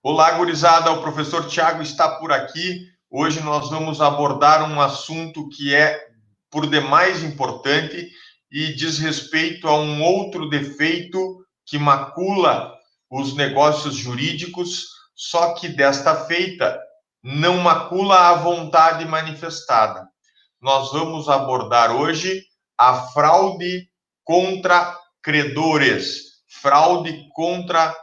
Olá, gurizada, o professor Tiago está por aqui. Hoje nós vamos abordar um assunto que é por demais importante e diz respeito a um outro defeito que macula os negócios jurídicos, só que desta feita não macula a vontade manifestada. Nós vamos abordar hoje a fraude contra credores. Fraude contra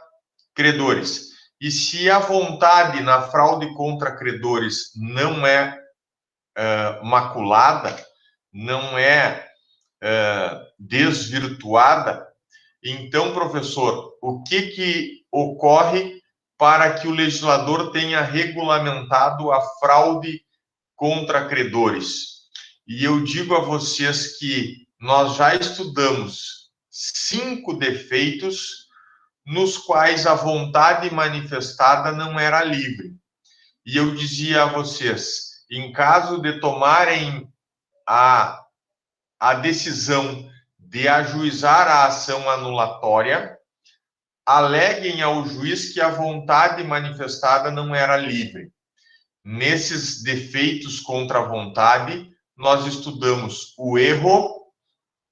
credores. E se a vontade na fraude contra credores não é maculada, não é desvirtuada, então, professor, o que ocorre para que o legislador tenha regulamentado a fraude contra credores? E eu digo a vocês que nós já estudamos 5 defeitos nos quais a vontade manifestada não era livre. E eu dizia a vocês, em caso de tomarem a decisão de ajuizar a ação anulatória, aleguem ao juiz que a vontade manifestada não era livre. Nesses defeitos contra a vontade, nós estudamos o erro,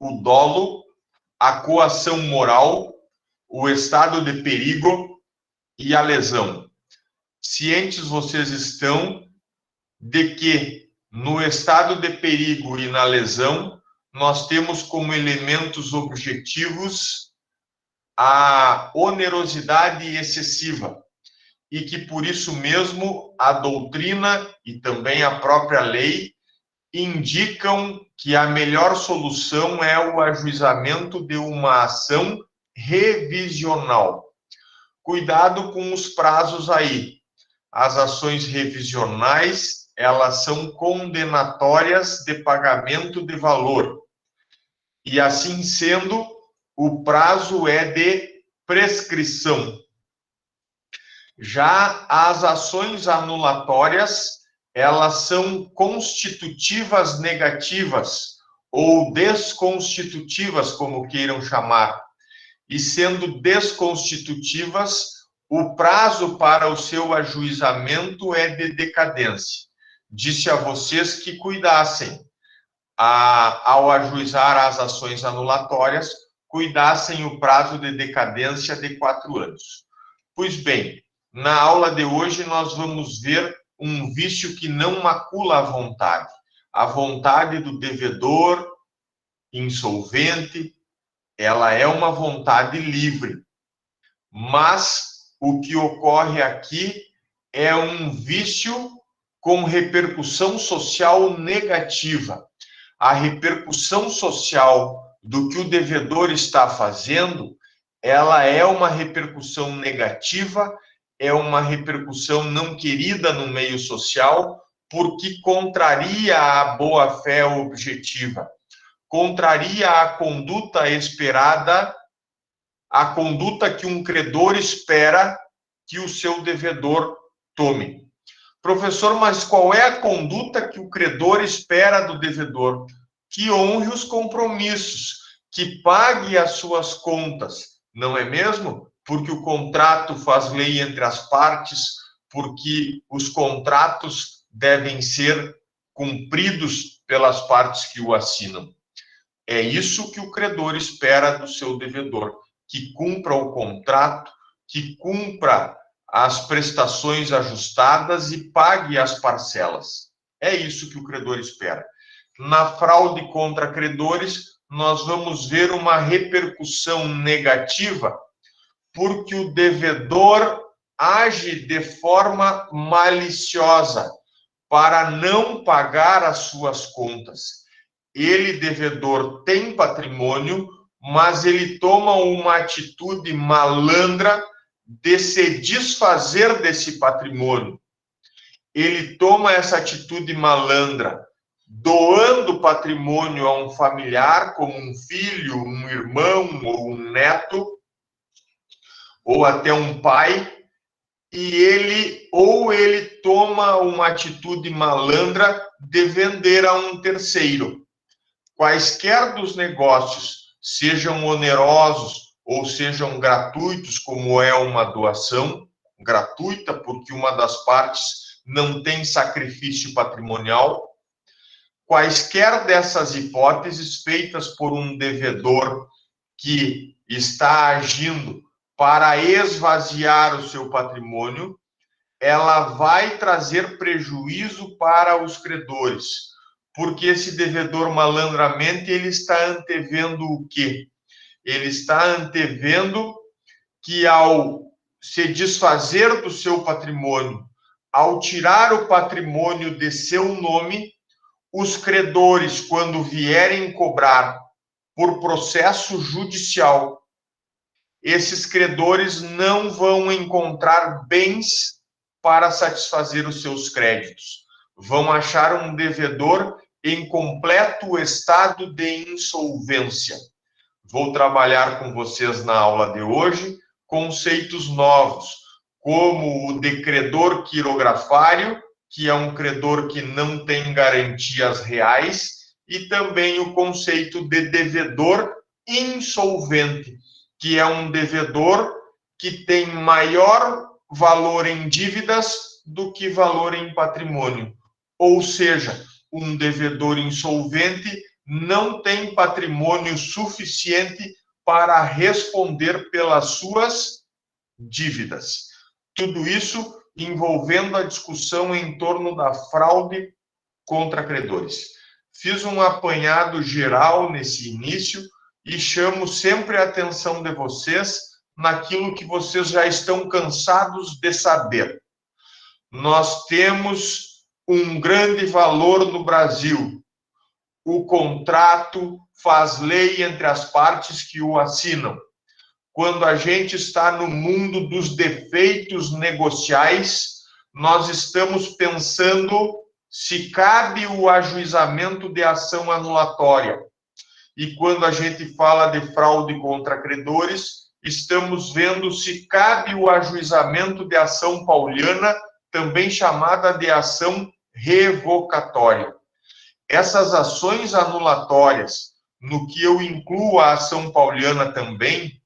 o dolo, a coação moral, o estado de perigo e a lesão. Cientes vocês estão de que no estado de perigo e na lesão, nós temos como elementos objetivos a onerosidade excessiva e que por isso mesmo a doutrina e também a própria lei indicam que a melhor solução é o ajuizamento de uma ação revisional. Cuidado com os prazos aí. As ações revisionais, elas são condenatórias de pagamento de valor. E assim sendo, o prazo é de prescrição. Já as ações anulatórias, elas são constitutivas negativas ou desconstitutivas, como queiram chamar. E sendo desconstitutivas, o prazo para o seu ajuizamento é de decadência. Disse a vocês que cuidassem, ao ajuizar as ações anulatórias, cuidassem o prazo de decadência de 4 anos. Pois bem, na aula de hoje nós vamos ver um vício que não macula a vontade do devedor insolvente. Ela é uma vontade livre, mas o que ocorre aqui é um vício com repercussão social negativa. A repercussão social do que o devedor está fazendo, ela é uma repercussão negativa, é uma repercussão não querida no meio social, porque contraria a boa-fé objetiva, contraria a conduta esperada, a conduta que um credor espera que o seu devedor tome. Professor, mas qual é a conduta que o credor espera do devedor? Que honre os compromissos, que pague as suas contas, não é mesmo? Porque o contrato faz lei entre as partes, porque os contratos devem ser cumpridos pelas partes que o assinam. É isso que o credor espera do seu devedor, que cumpra o contrato, que cumpra as prestações ajustadas e pague as parcelas. É isso que o credor espera. Na fraude contra credores, nós vamos ver uma repercussão negativa, porque o devedor age de forma maliciosa para não pagar as suas contas. Ele, devedor, tem patrimônio, mas ele toma uma atitude malandra de se desfazer desse patrimônio. Ele toma essa atitude malandra, doando patrimônio a um familiar, como um filho, um irmão ou um neto, ou até um pai, e ele toma uma atitude malandra de vender a um terceiro. Quaisquer dos negócios, sejam onerosos ou sejam gratuitos, como é uma doação, gratuita, porque uma das partes não tem sacrifício patrimonial. Quaisquer dessas hipóteses feitas por um devedor que está agindo para esvaziar o seu patrimônio, ela vai trazer prejuízo para os credores, porque esse devedor malandramente ele está antevendo o quê? Ele está antevendo que ao se desfazer do seu patrimônio, ao tirar o patrimônio de seu nome, os credores, quando vierem cobrar por processo judicial, esses credores não vão encontrar bens para satisfazer os seus créditos. Vão achar um devedor em completo estado de insolvência. Vou trabalhar com vocês na aula de hoje conceitos novos, como o de credor quirografário, que é um credor que não tem garantias reais, e também o conceito de devedor insolvente, que é um devedor que tem maior valor em dívidas do que valor em patrimônio. Ou seja, um devedor insolvente não tem patrimônio suficiente para responder pelas suas dívidas. Tudo isso envolvendo a discussão em torno da fraude contra credores. Fiz um apanhado geral nesse início e chamo sempre a atenção de vocês naquilo que vocês já estão cansados de saber. Nós temos um grande valor no Brasil. O contrato faz lei entre as partes que o assinam. Quando a gente está no mundo dos defeitos negociais, nós estamos pensando se cabe o ajuizamento de ação anulatória. E quando a gente fala de fraude contra credores, estamos vendo se cabe o ajuizamento de ação pauliana, também chamada de ação revocatória. Essas ações anulatórias, no que eu incluo a ação pauliana também,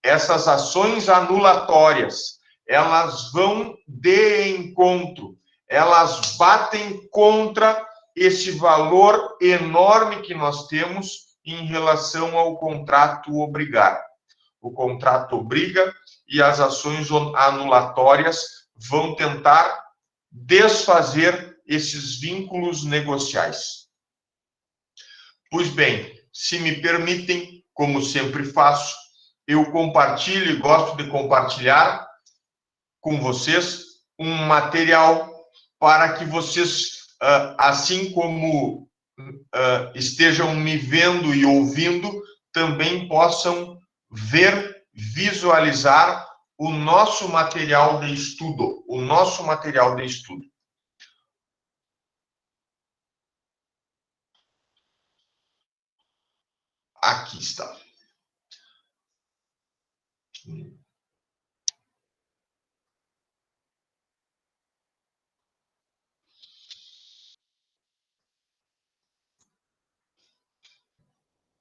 essas ações anulatórias, elas vão de encontro, elas batem contra esse valor enorme que nós temos em relação ao contrato obrigar. O contrato obriga e as ações anulatórias vão tentar desfazer esses vínculos negociais. Pois bem, se me permitem, como sempre faço, eu compartilho e gosto de compartilhar com vocês um material para que vocês, assim como estejam me vendo e ouvindo, também possam ver, visualizar o nosso material de estudo, Aqui está.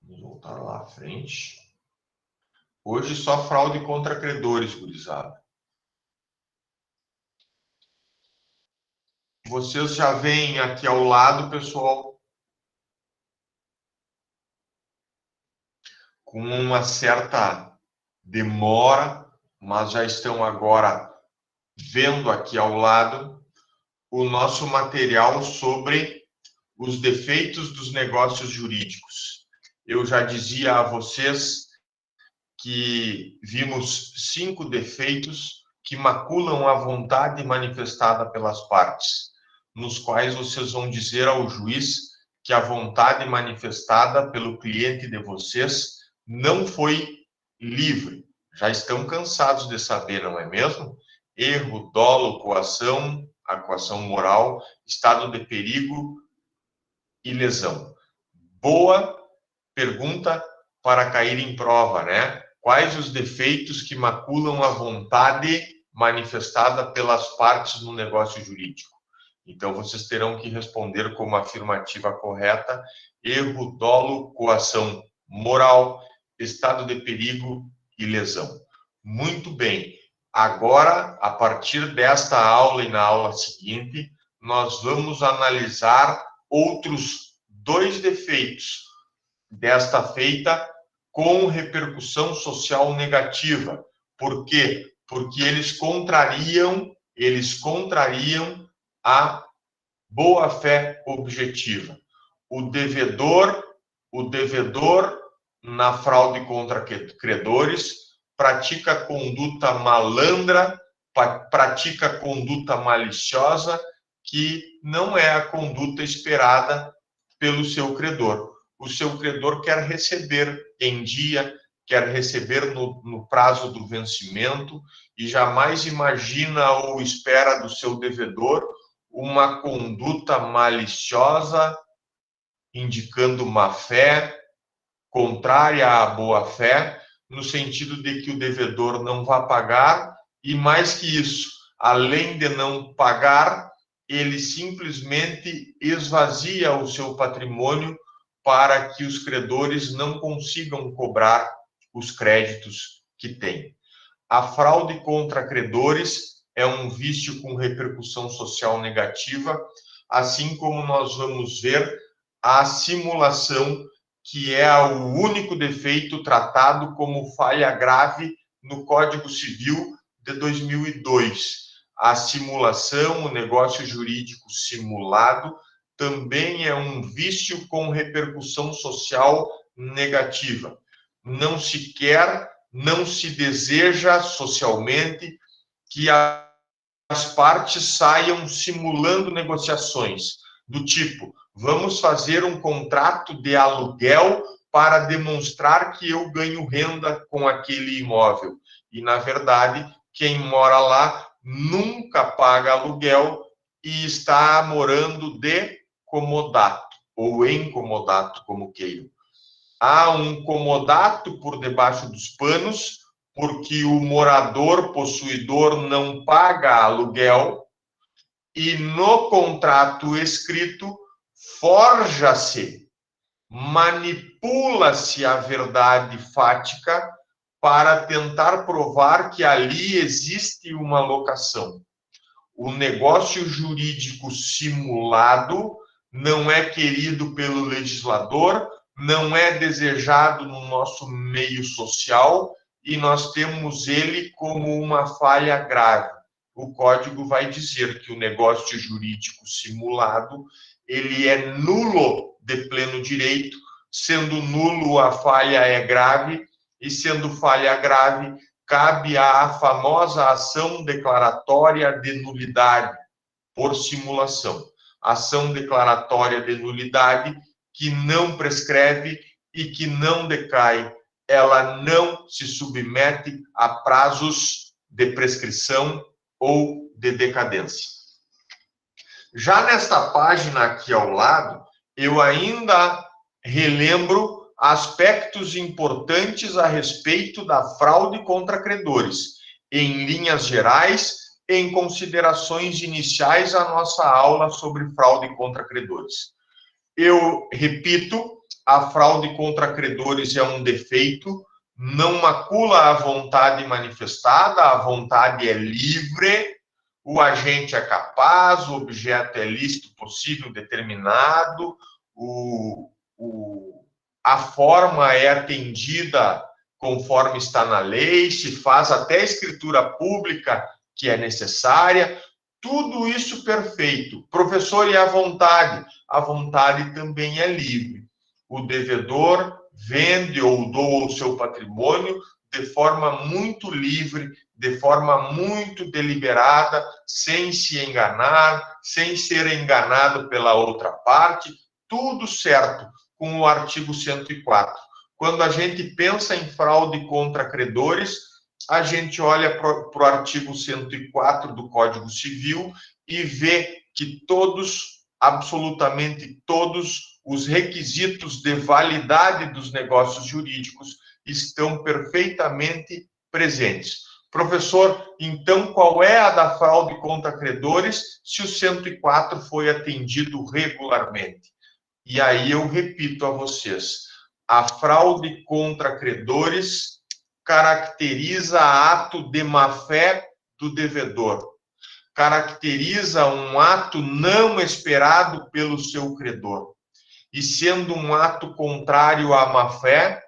Vamos voltar lá à frente. Hoje só fraude contra credores, gurizada. Vocês já veem aqui ao lado, pessoal, com uma certa demora, mas já estão agora vendo aqui ao lado o nosso material sobre os defeitos dos negócios jurídicos. Eu já dizia a vocês que vimos 5 defeitos que maculam a vontade manifestada pelas partes, nos quais vocês vão dizer ao juiz que a vontade manifestada pelo cliente de vocês não foi livre. Já estão cansados de saber, não é mesmo? Erro, dolo, coação, a coação moral, estado de perigo e lesão. Boa pergunta para cair em prova, né? Quais os defeitos que maculam a vontade manifestada pelas partes no negócio jurídico? Então, vocês terão que responder como afirmativa correta: erro, dolo, coação moral, estado de perigo e lesão. Muito bem. Agora, a partir desta aula e na aula seguinte, nós vamos analisar outros 2 defeitos, desta feita com repercussão social negativa. Por quê? Porque eles contrariam a boa-fé objetiva. O devedor, na fraude contra credores, pratica conduta malandra, pratica conduta maliciosa, que não é a conduta esperada pelo seu credor. O seu credor quer receber em dia, quer receber no prazo do vencimento e jamais imagina ou espera do seu devedor uma conduta maliciosa, indicando má fé, contrária à boa fé, no sentido de que o devedor não vai pagar e, mais que isso, além de não pagar, ele simplesmente esvazia o seu patrimônio para que os credores não consigam cobrar os créditos que têm. A fraude contra credores é um vício com repercussão social negativa, assim como nós vamos ver a simulação, que é o único defeito tratado como falha grave no Código Civil de 2002. A simulação, o negócio jurídico simulado, também é um vício com repercussão social negativa. Não se quer, não se deseja socialmente que as partes saiam simulando negociações, do tipo, vamos fazer um contrato de aluguel para demonstrar que eu ganho renda com aquele imóvel. E, na verdade, quem mora lá nunca paga aluguel e está morando de comodato, ou em comodato, como queiram. Há um comodato por debaixo dos panos, porque o morador possuidor não paga aluguel, e no contrato escrito forja-se, manipula-se a verdade fática para tentar provar que ali existe uma locação. O negócio jurídico simulado não é querido pelo legislador, não é desejado no nosso meio social e nós temos ele como uma falha grave. O código vai dizer que o negócio jurídico simulado, ele é nulo de pleno direito, sendo nulo a falha é grave, e sendo falha grave, cabe à famosa ação declaratória de nulidade por simulação. Ação declaratória de nulidade que não prescreve e que não decai. Ela não se submete a prazos de prescrição ou de decadência. Já nesta página aqui ao lado, eu ainda relembro aspectos importantes a respeito da fraude contra credores. Em linhas gerais, em considerações iniciais à nossa aula sobre fraude contra credores. Eu repito, a fraude contra credores é um defeito, não macula a vontade manifestada, a vontade é livre, o agente é capaz, o objeto é lícito, possível, determinado, a forma é atendida conforme está na lei, se faz até a escritura pública que é necessária, tudo isso perfeito. Professor, e a vontade também é livre. O devedor vende ou doa o seu patrimônio de forma muito livre, de forma muito deliberada, sem se enganar, sem ser enganado pela outra parte, tudo certo com o artigo 104. Quando a gente pensa em fraude contra credores, a gente olha para o artigo 104 do Código Civil e vê que todos, absolutamente todos, os requisitos de validade dos negócios jurídicos estão perfeitamente presentes. Professor, então qual é a da fraude contra credores se o 104 foi atendido regularmente? E aí eu repito a vocês, a fraude contra credores caracteriza ato de má-fé do devedor, caracteriza um ato não esperado pelo seu credor. E sendo um ato contrário à má-fé,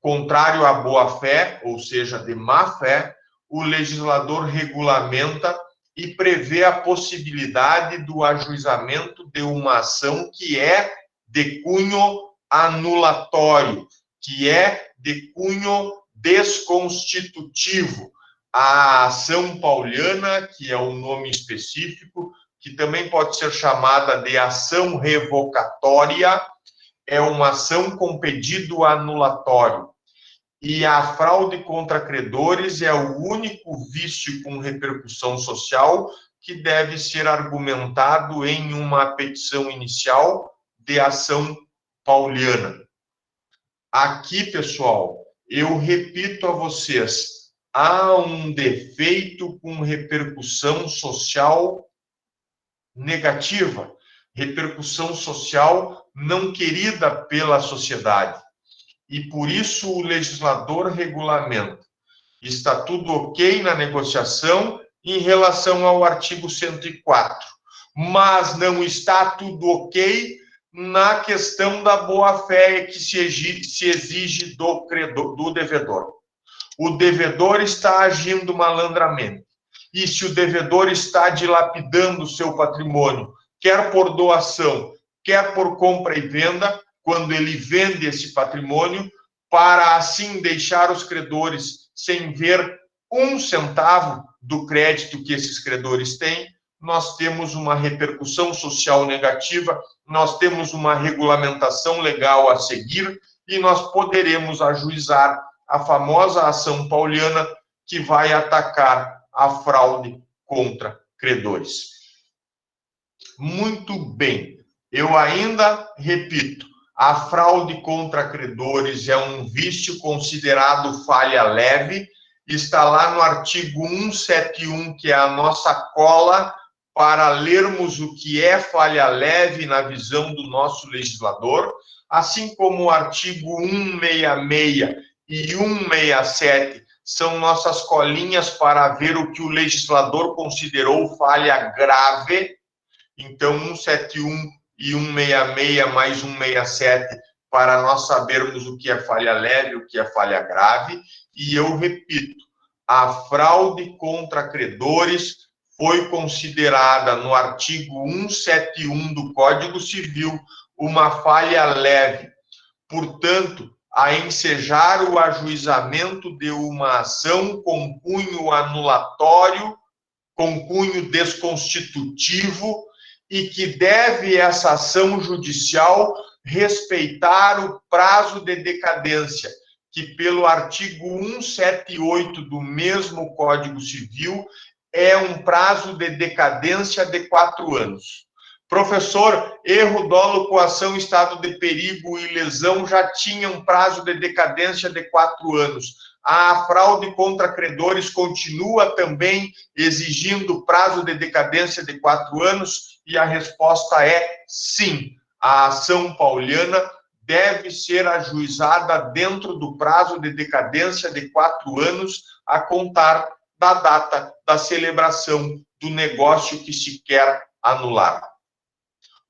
contrário à boa-fé, ou seja, de má-fé, o legislador regulamenta e prevê a possibilidade do ajuizamento de uma ação que é de cunho anulatório, que é de cunho desconstitutivo. A ação pauliana, que é o nome específico, que também pode ser chamada de ação revocatória, é uma ação com pedido anulatório. E a fraude contra credores é o único vício com repercussão social que deve ser argumentado em uma petição inicial de ação pauliana. Aqui, pessoal, eu repito a vocês, há um defeito com repercussão social negativa, repercussão social não querida pela sociedade. E por isso o legislador regulamenta. Está tudo ok na negociação em relação ao artigo 104, mas não está tudo ok na questão da boa-fé que se exige do credor, do devedor. O devedor está agindo malandramente. E se o devedor está dilapidando o seu patrimônio, quer por doação, quer por compra e venda, quando ele vende esse patrimônio, para assim deixar os credores sem ver um centavo do crédito que esses credores têm, nós temos uma repercussão social negativa, nós temos uma regulamentação legal a seguir e nós poderemos ajuizar a famosa ação pauliana que vai atacar a fraude contra credores. Muito bem, eu ainda repito, a fraude contra credores é um vício considerado falha leve, está lá no artigo 171, que é a nossa cola, para lermos o que é falha leve na visão do nosso legislador, assim como o artigo 166 e 167 são nossas colinhas para ver o que o legislador considerou falha grave. Então, 171 e 166 mais 167 para nós sabermos o que é falha leve, o que é falha grave. E eu repito, a fraude contra credores foi considerada no artigo 171 do Código Civil uma falha leve. Portanto, a ensejar o ajuizamento de uma ação com cunho anulatório, com cunho desconstitutivo, e que deve essa ação judicial respeitar o prazo de decadência, que pelo artigo 178 do mesmo Código Civil é um prazo de decadência de 4 anos. Professor, erro, dolo, coação, estado de perigo e lesão já tinha um prazo de decadência de 4 anos. A fraude contra credores continua também exigindo prazo de decadência de 4 anos? E a resposta é sim. A ação pauliana deve ser ajuizada dentro do prazo de decadência de 4 anos a contar da data da celebração do negócio que se quer anular.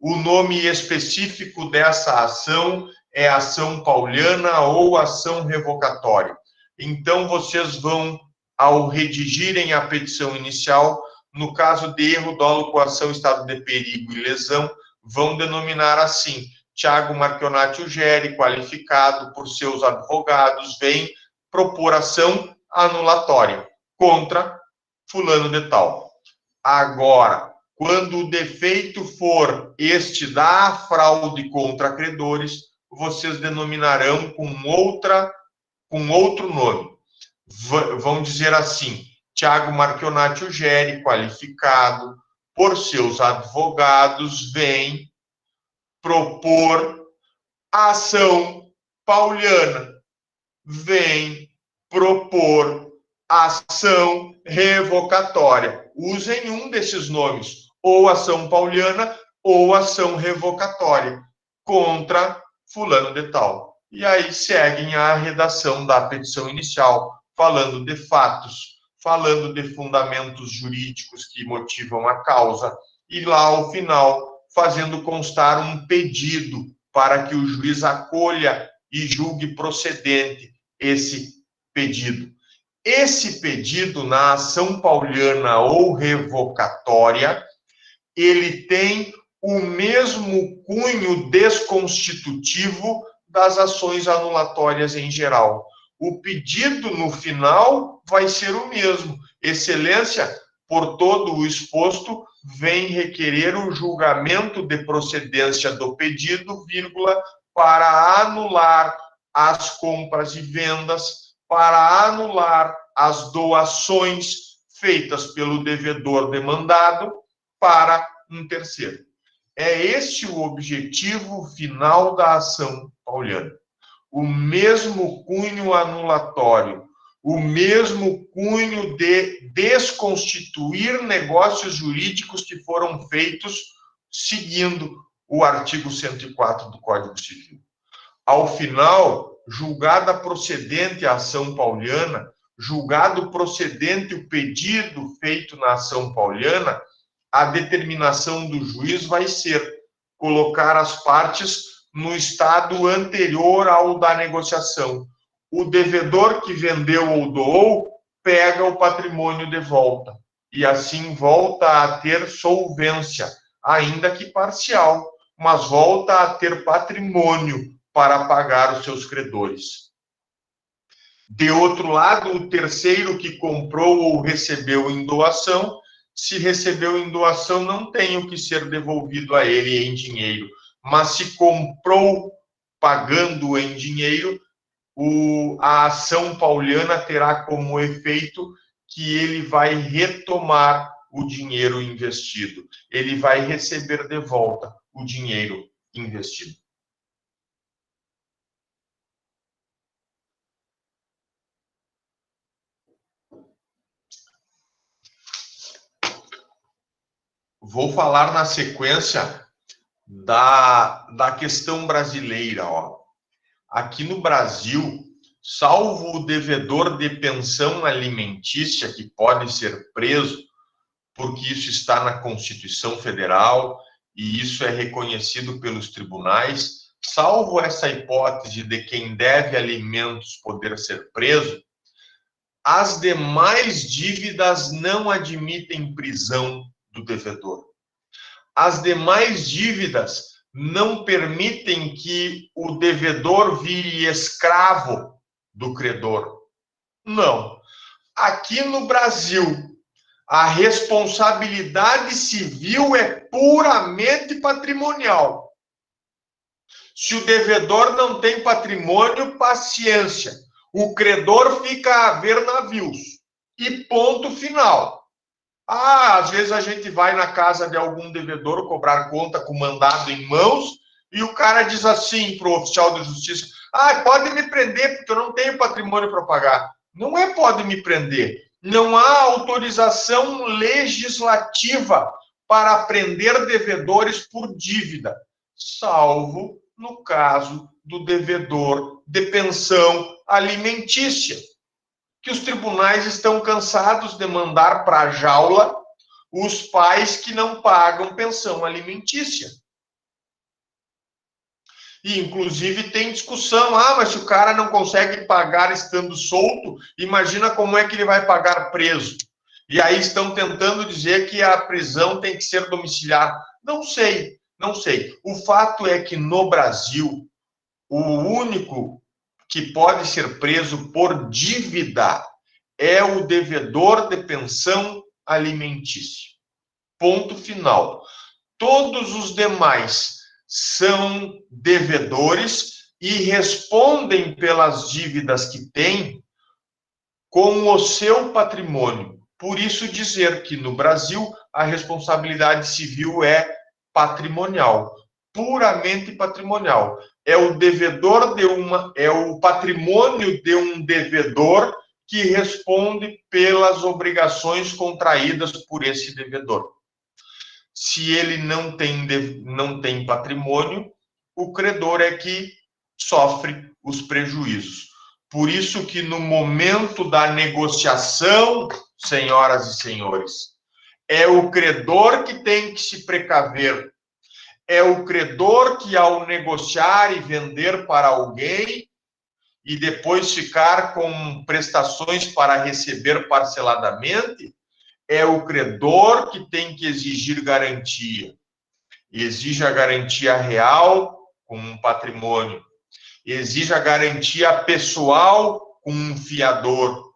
O nome específico dessa ação é ação pauliana ou ação revocatória. Então, vocês vão, ao redigirem a petição inicial, no caso de erro, dolo, coação, estado de perigo e lesão, vão denominar assim: Thiago Marchionati Ugeri, qualificado por seus advogados, vem propor ação anulatória contra fulano de tal. Agora, quando o defeito for este da fraude contra credores, vocês denominarão com outro nome. Vão dizer assim: Thiago Marchionati Ugeri, qualificado por seus advogados, vem propor ação pauliana, vem propor ação revocatória. Usem um desses nomes, ou ação pauliana ou ação revocatória, contra fulano de tal. e aí seguem a redação da petição inicial, falando de fatos, falando de fundamentos jurídicos que motivam a causa, e lá ao final fazendo constar um pedido para que o juiz acolha e julgue procedente esse pedido. Esse pedido na ação pauliana ou revocatória, ele tem o mesmo cunho desconstitutivo das ações anulatórias em geral. O pedido no final vai ser o mesmo. Excelência, por todo o exposto, vem requerer o julgamento de procedência do pedido, vírgula, para anular as compras e vendas, para anular as doações feitas pelo devedor demandado para um terceiro. É este o objetivo final da ação pauliana. O mesmo cunho anulatório, o mesmo cunho de desconstituir negócios jurídicos que foram feitos seguindo o artigo 104 do Código Civil. Ao final, julgada procedente a ação pauliana, julgado procedente o pedido feito na ação pauliana, a determinação do juiz vai ser colocar as partes no estado anterior ao da negociação. O devedor que vendeu ou doou pega o patrimônio de volta e assim volta a ter solvência, ainda que parcial, mas volta a ter patrimônio para pagar os seus credores. De outro lado, o terceiro que comprou ou recebeu em doação, se recebeu em doação, não tem o que ser devolvido a ele em dinheiro, mas se comprou pagando em dinheiro, a ação pauliana terá como efeito que ele vai retomar o dinheiro investido, ele vai receber de volta o dinheiro investido. Vou falar na sequência da questão brasileira. Ó. Aqui no Brasil, salvo o devedor de pensão alimentícia, que pode ser preso, porque isso está na Constituição Federal e isso é reconhecido pelos tribunais, salvo essa hipótese de quem deve alimentos poder ser preso, as demais dívidas não admitem prisão do devedor. As demais dívidas não permitem que o devedor vire escravo do credor. Não. Aqui no Brasil, a responsabilidade civil é puramente patrimonial. Se o devedor não tem patrimônio, paciência. O credor fica a ver navios. E ponto final. Às vezes a gente vai na casa de algum devedor cobrar conta com mandado em mãos e o cara diz assim para o oficial de justiça: pode me prender porque eu não tenho patrimônio para pagar. Não é pode me prender. Não há autorização legislativa para prender devedores por dívida, salvo no caso do devedor de pensão alimentícia, que os tribunais estão cansados de mandar para a jaula os pais que não pagam pensão alimentícia. E, inclusive, tem discussão. Mas se o cara não consegue pagar estando solto, imagina como é que ele vai pagar preso. E aí estão tentando dizer que a prisão tem que ser domiciliar. Não sei. O fato é que no Brasil, o único que pode ser preso por dívida é o devedor de pensão alimentícia. Ponto final. Todos os demais são devedores e respondem pelas dívidas que têm com o seu patrimônio. Por isso dizer que no Brasil a responsabilidade civil é patrimonial, puramente patrimonial. É o devedor é o patrimônio de um devedor que responde pelas obrigações contraídas por esse devedor. Se ele não tem patrimônio, o credor é que sofre os prejuízos. Por isso que no momento da negociação, senhoras e senhores, é o credor que tem que se precaver. É o credor que, ao negociar e vender para alguém, e depois ficar com prestações para receber parceladamente, é o credor que tem que exigir garantia. Exige a garantia real com um patrimônio. Exige a garantia pessoal com um fiador.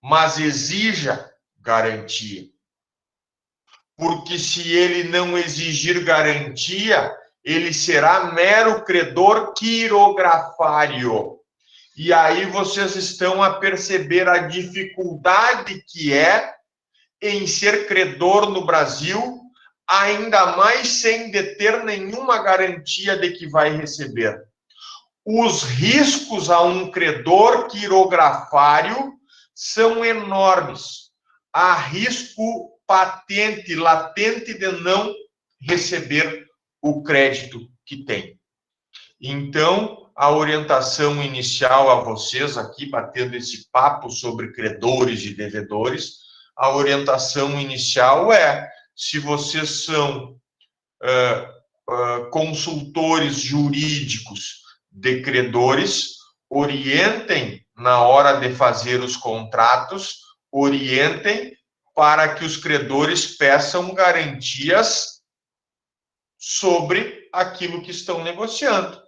Mas exija garantia. Porque se ele não exigir garantia, ele será mero credor quirografário. E aí vocês estão a perceber a dificuldade que é em ser credor no Brasil, ainda mais sem deter nenhuma garantia de que vai receber. Os riscos a um credor quirografário são enormes. Há risco patente, latente de não receber o crédito que tem. Então, a orientação inicial a vocês aqui, batendo esse papo sobre credores e devedores, a orientação inicial é, se vocês são consultores jurídicos de credores, orientem na hora de fazer os contratos, orientem para que os credores peçam garantias sobre aquilo que estão negociando.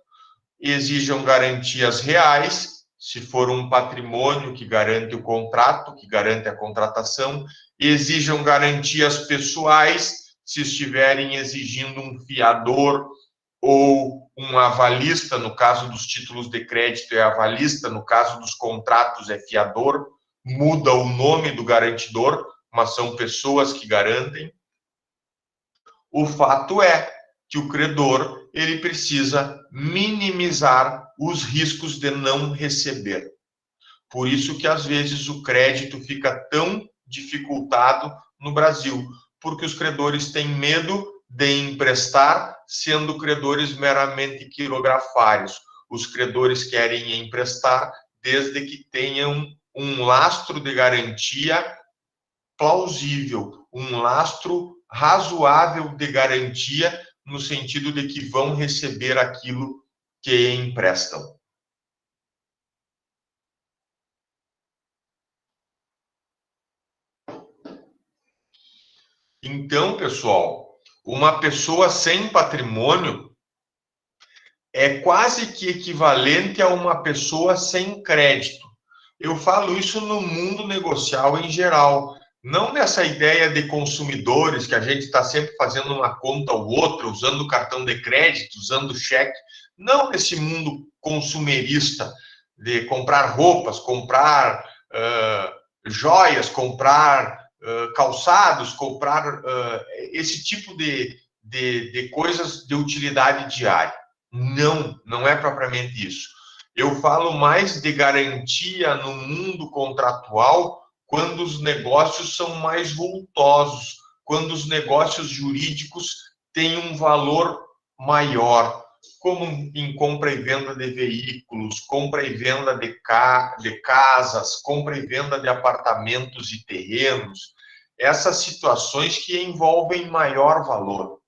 Exijam garantias reais, se for um patrimônio que garante o contrato, que garante a contratação, exijam garantias pessoais, se estiverem exigindo um fiador ou um avalista, no caso dos títulos de crédito é avalista, no caso dos contratos é fiador, muda o nome do garantidor, mas são pessoas que garantem. O fato é que o credor, ele precisa minimizar os riscos de não receber. Por isso que, às vezes, o crédito fica tão dificultado no Brasil, porque os credores têm medo de emprestar, sendo credores meramente quirografários. Os credores querem emprestar desde que tenham um lastro de garantia plausível, um lastro razoável de garantia, no sentido de que vão receber aquilo que emprestam. Então, pessoal, uma pessoa sem patrimônio é quase que equivalente a uma pessoa sem crédito. Eu falo isso no mundo negocial em geral, não nessa ideia de consumidores, que a gente está sempre fazendo uma conta ou outra, usando cartão de crédito, usando cheque, não nesse mundo consumerista de comprar roupas, comprar joias, comprar calçados, comprar esse tipo de coisas de utilidade diária. Não é propriamente isso. Eu falo mais de garantia no mundo contratual quando os negócios são mais vultosos, quando os negócios jurídicos têm um valor maior, como em compra e venda de veículos, compra e venda de casas, compra e venda de apartamentos e terrenos, essas situações que envolvem maior valor.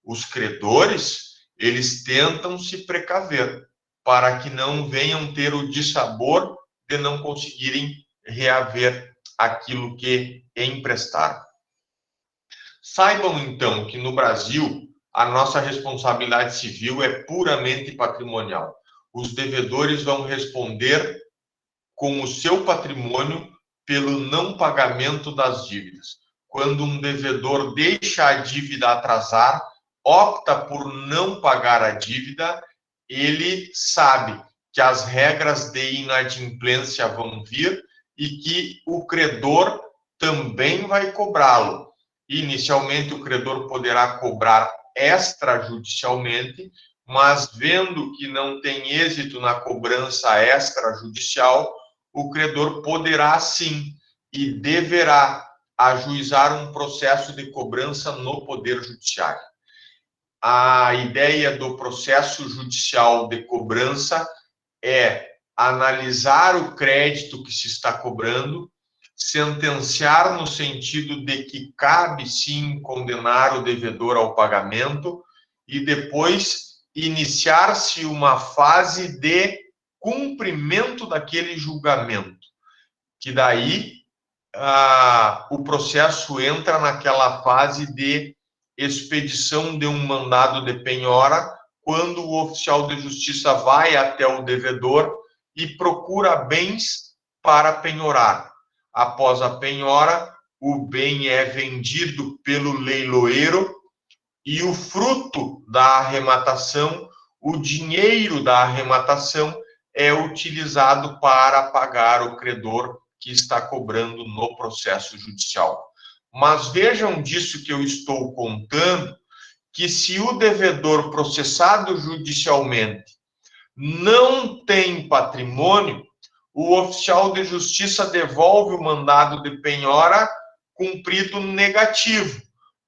Os credores, eles tentam se precaver para que não venham ter o dissabor de não conseguirem reaver aquilo que emprestaram. Saibam, então, que no Brasil, a nossa responsabilidade civil é puramente patrimonial. Os devedores vão responder com o seu patrimônio pelo não pagamento das dívidas. Quando um devedor deixa a dívida atrasar, opta por não pagar a dívida, ele sabe que as regras de inadimplência vão vir e que o credor também vai cobrá-lo. Inicialmente, o credor poderá cobrar extrajudicialmente, mas vendo que não tem êxito na cobrança extrajudicial, o credor poderá sim e deverá ajuizar um processo de cobrança no Poder Judiciário. A ideia do processo judicial de cobrança é analisar o crédito que se está cobrando, sentenciar no sentido de que cabe sim condenar o devedor ao pagamento e depois iniciar-se uma fase de cumprimento daquele julgamento, que daí o processo entra naquela fase de expedição de um mandado de penhora, quando o oficial de justiça vai até o devedor e procura bens para penhorar. Após a penhora, o bem é vendido pelo leiloeiro e o fruto da arrematação, o dinheiro da arrematação, é utilizado para pagar o credor que está cobrando no processo judicial. Mas vejam disso que eu estou contando, que se o devedor processado judicialmente não tem patrimônio, o oficial de justiça devolve o mandado de penhora cumprido negativo.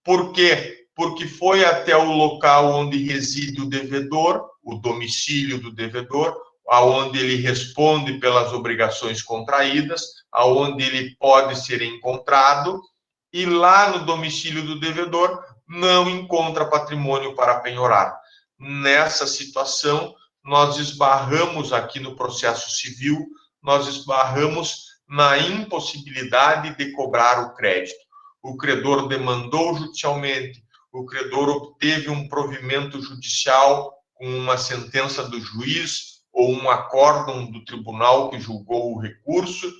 Por quê? Porque foi até o local onde reside o devedor, o domicílio do devedor, aonde ele responde pelas obrigações contraídas, aonde ele pode ser encontrado, e lá no domicílio do devedor não encontra patrimônio para penhorar. Nessa situação, nós esbarramos aqui no processo civil, nós esbarramos na impossibilidade de cobrar o crédito. O credor demandou judicialmente, o credor obteve um provimento judicial com uma sentença do juiz ou um acórdão do tribunal que julgou o recurso,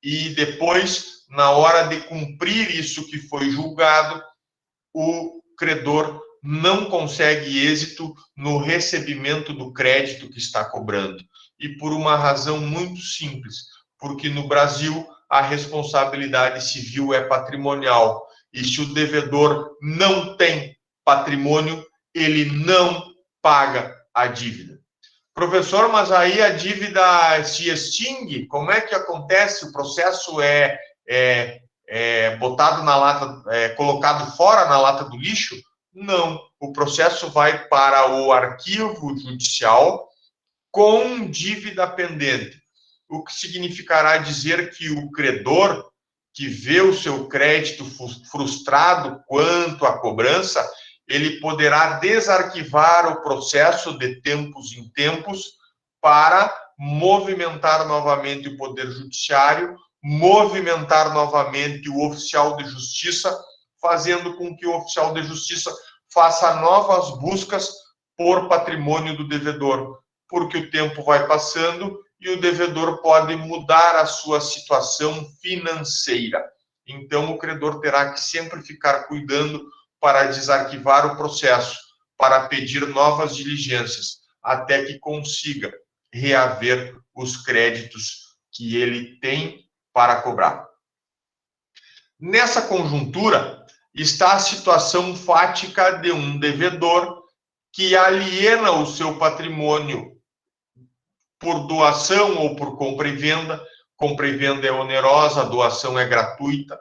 e depois, na hora de cumprir isso que foi julgado, o credor não consegue êxito no recebimento do crédito que está cobrando. E por uma razão muito simples, porque no Brasil a responsabilidade civil é patrimonial. E se o devedor não tem patrimônio, ele não paga a dívida. Professor, mas aí a dívida se extingue? Como é que acontece? O processo botado na lata, colocado fora na lata do lixo? Não. O processo vai para o arquivo judicial com dívida pendente, o que significará dizer que o credor que vê o seu crédito frustrado quanto à cobrança, ele poderá desarquivar o processo de tempos em tempos para movimentar novamente o Poder Judiciário, movimentar novamente o oficial de justiça, fazendo com que o oficial de justiça faça novas buscas por patrimônio do devedor, porque o tempo vai passando e o devedor pode mudar a sua situação financeira. Então, o credor terá que sempre ficar cuidando para desarquivar o processo, para pedir novas diligências, até que consiga reaver os créditos que ele tem para cobrar. Nessa conjuntura está a situação fática de um devedor que aliena o seu patrimônio por doação ou por compra e venda. Compra e venda é onerosa, a doação é gratuita.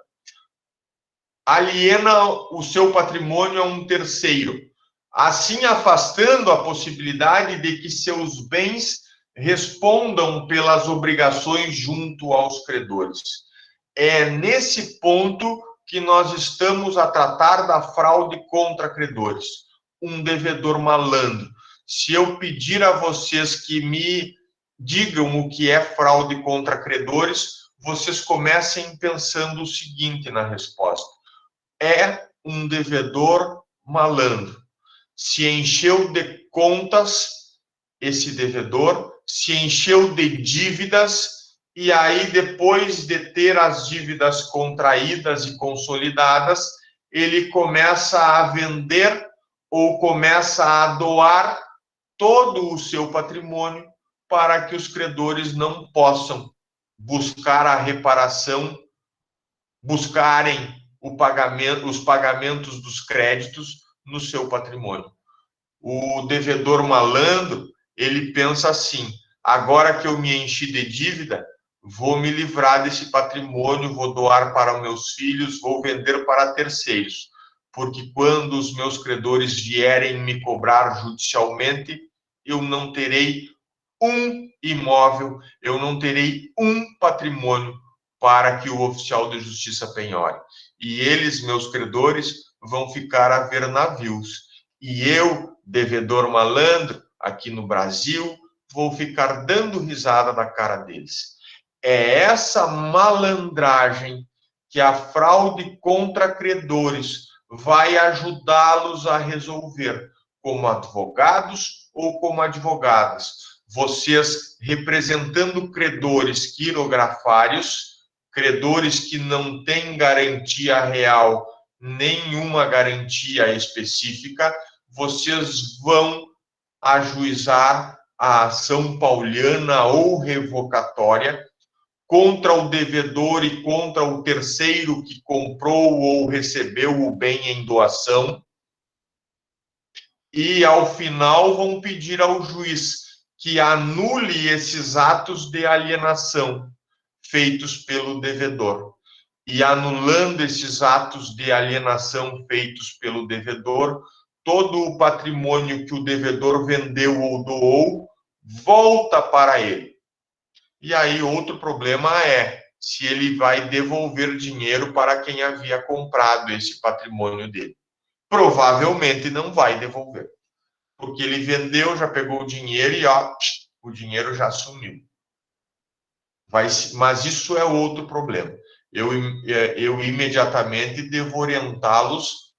Aliena o seu patrimônio a um terceiro, assim afastando a possibilidade de que seus bens respondam pelas obrigações junto aos credores. É nesse ponto que nós estamos a tratar da fraude contra credores. Um devedor malandro. Se eu pedir a vocês que me digam o que é fraude contra credores, vocês comecem pensando o seguinte na resposta: é um devedor malandro. Se encheu de contas, esse devedor se encheu de dívidas, e aí, depois de ter as dívidas contraídas e consolidadas, ele começa a vender ou começa a doar todo o seu patrimônio para que os credores não possam buscar a reparação, buscarem os pagamentos dos créditos no seu patrimônio. O devedor malandro, ele pensa assim: agora que eu me enchi de dívida, vou me livrar desse patrimônio, vou doar para meus filhos, vou vender para terceiros, porque quando os meus credores vierem me cobrar judicialmente, eu não terei imóvel, eu não terei um patrimônio para que o oficial de justiça penhore. E eles, meus credores, vão ficar a ver navios. E eu, devedor malandro, aqui no Brasil, vou ficar dando risada da cara deles. É essa malandragem que a fraude contra credores vai ajudá-los a resolver, como advogados ou como advogadas. Vocês representando credores quirografários, credores que não têm garantia real, nenhuma garantia específica, vocês vão ajuizar a ação pauliana ou revocatória contra o devedor e contra o terceiro que comprou ou recebeu o bem em doação. E, ao final, vão pedir ao juiz que anule esses atos de alienação feitos pelo devedor. E, anulando esses atos de alienação feitos pelo devedor, todo o patrimônio que o devedor vendeu ou doou volta para ele. E aí, outro problema é se ele vai devolver dinheiro para quem havia comprado esse patrimônio dele. Provavelmente não vai devolver, porque ele vendeu, já pegou o dinheiro e o dinheiro já sumiu. Mas isso é outro problema. Eu imediatamente devo orientá-los,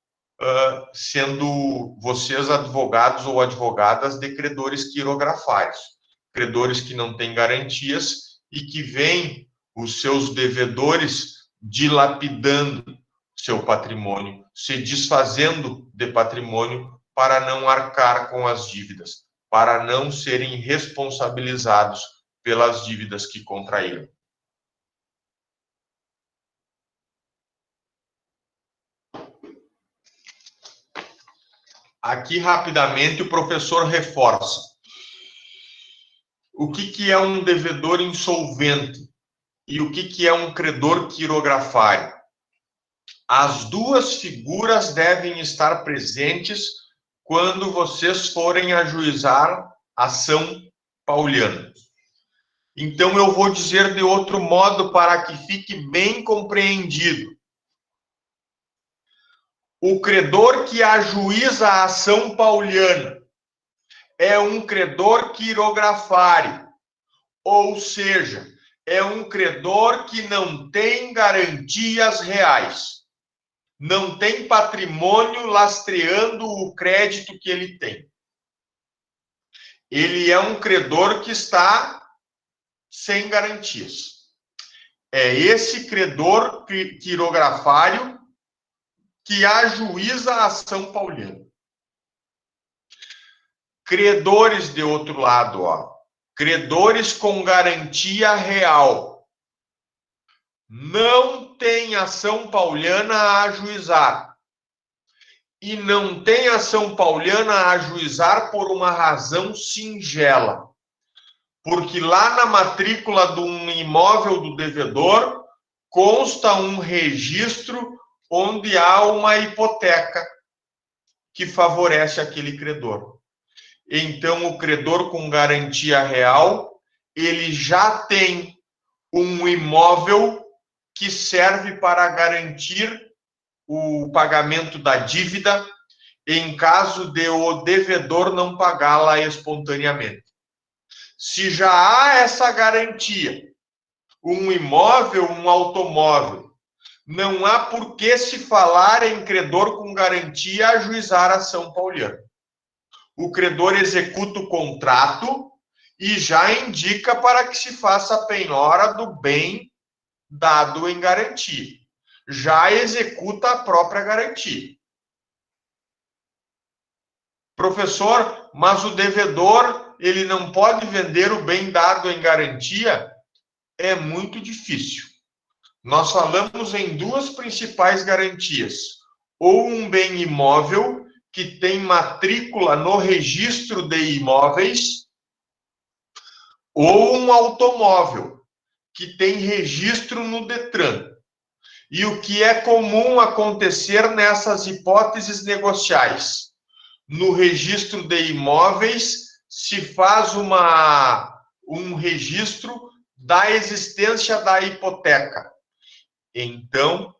sendo vocês advogados ou advogadas de credores quirografários, credores que não têm garantias e que veem os seus devedores dilapidando seu patrimônio, se desfazendo de patrimônio para não arcar com as dívidas, para não serem responsabilizados pelas dívidas que contraíram. Aqui, rapidamente, o professor reforça. O que é um devedor insolvente e o que é um credor quirografário? As duas figuras devem estar presentes quando vocês forem ajuizar ação pauliana. Então, eu vou dizer de outro modo para que fique bem compreendido. O credor que ajuiza a ação pauliana é um credor quirografário, ou seja, é um credor que não tem garantias reais, não tem patrimônio lastreando o crédito que ele tem. Ele é um credor que está sem garantias. É esse credor quirografário que ajuiza a ação pauliana. Credores de outro lado, credores com garantia real. Não tem ação pauliana a ajuizar. E não tem ação pauliana a ajuizar por uma razão singela. Porque lá na matrícula de um imóvel do devedor consta um registro onde há uma hipoteca que favorece aquele credor. Então, o credor com garantia real, ele já tem um imóvel que serve para garantir o pagamento da dívida em caso de o devedor não pagá-la espontaneamente. Se já há essa garantia, um imóvel, um automóvel, não há por que se falar em credor com garantia ajuizar a ação pauliana. O credor executa o contrato e já indica para que se faça a penhora do bem dado em garantia. Já executa a própria garantia. Professor, mas o devedor, ele não pode vender o bem dado em garantia? É muito difícil. Nós falamos em duas principais garantias. Ou um bem imóvel que tem matrícula no registro de imóveis, ou um automóvel que tem registro no Detran. E o que é comum acontecer nessas hipóteses negociais? No registro de imóveis se faz uma um registro da existência da hipoteca. Então,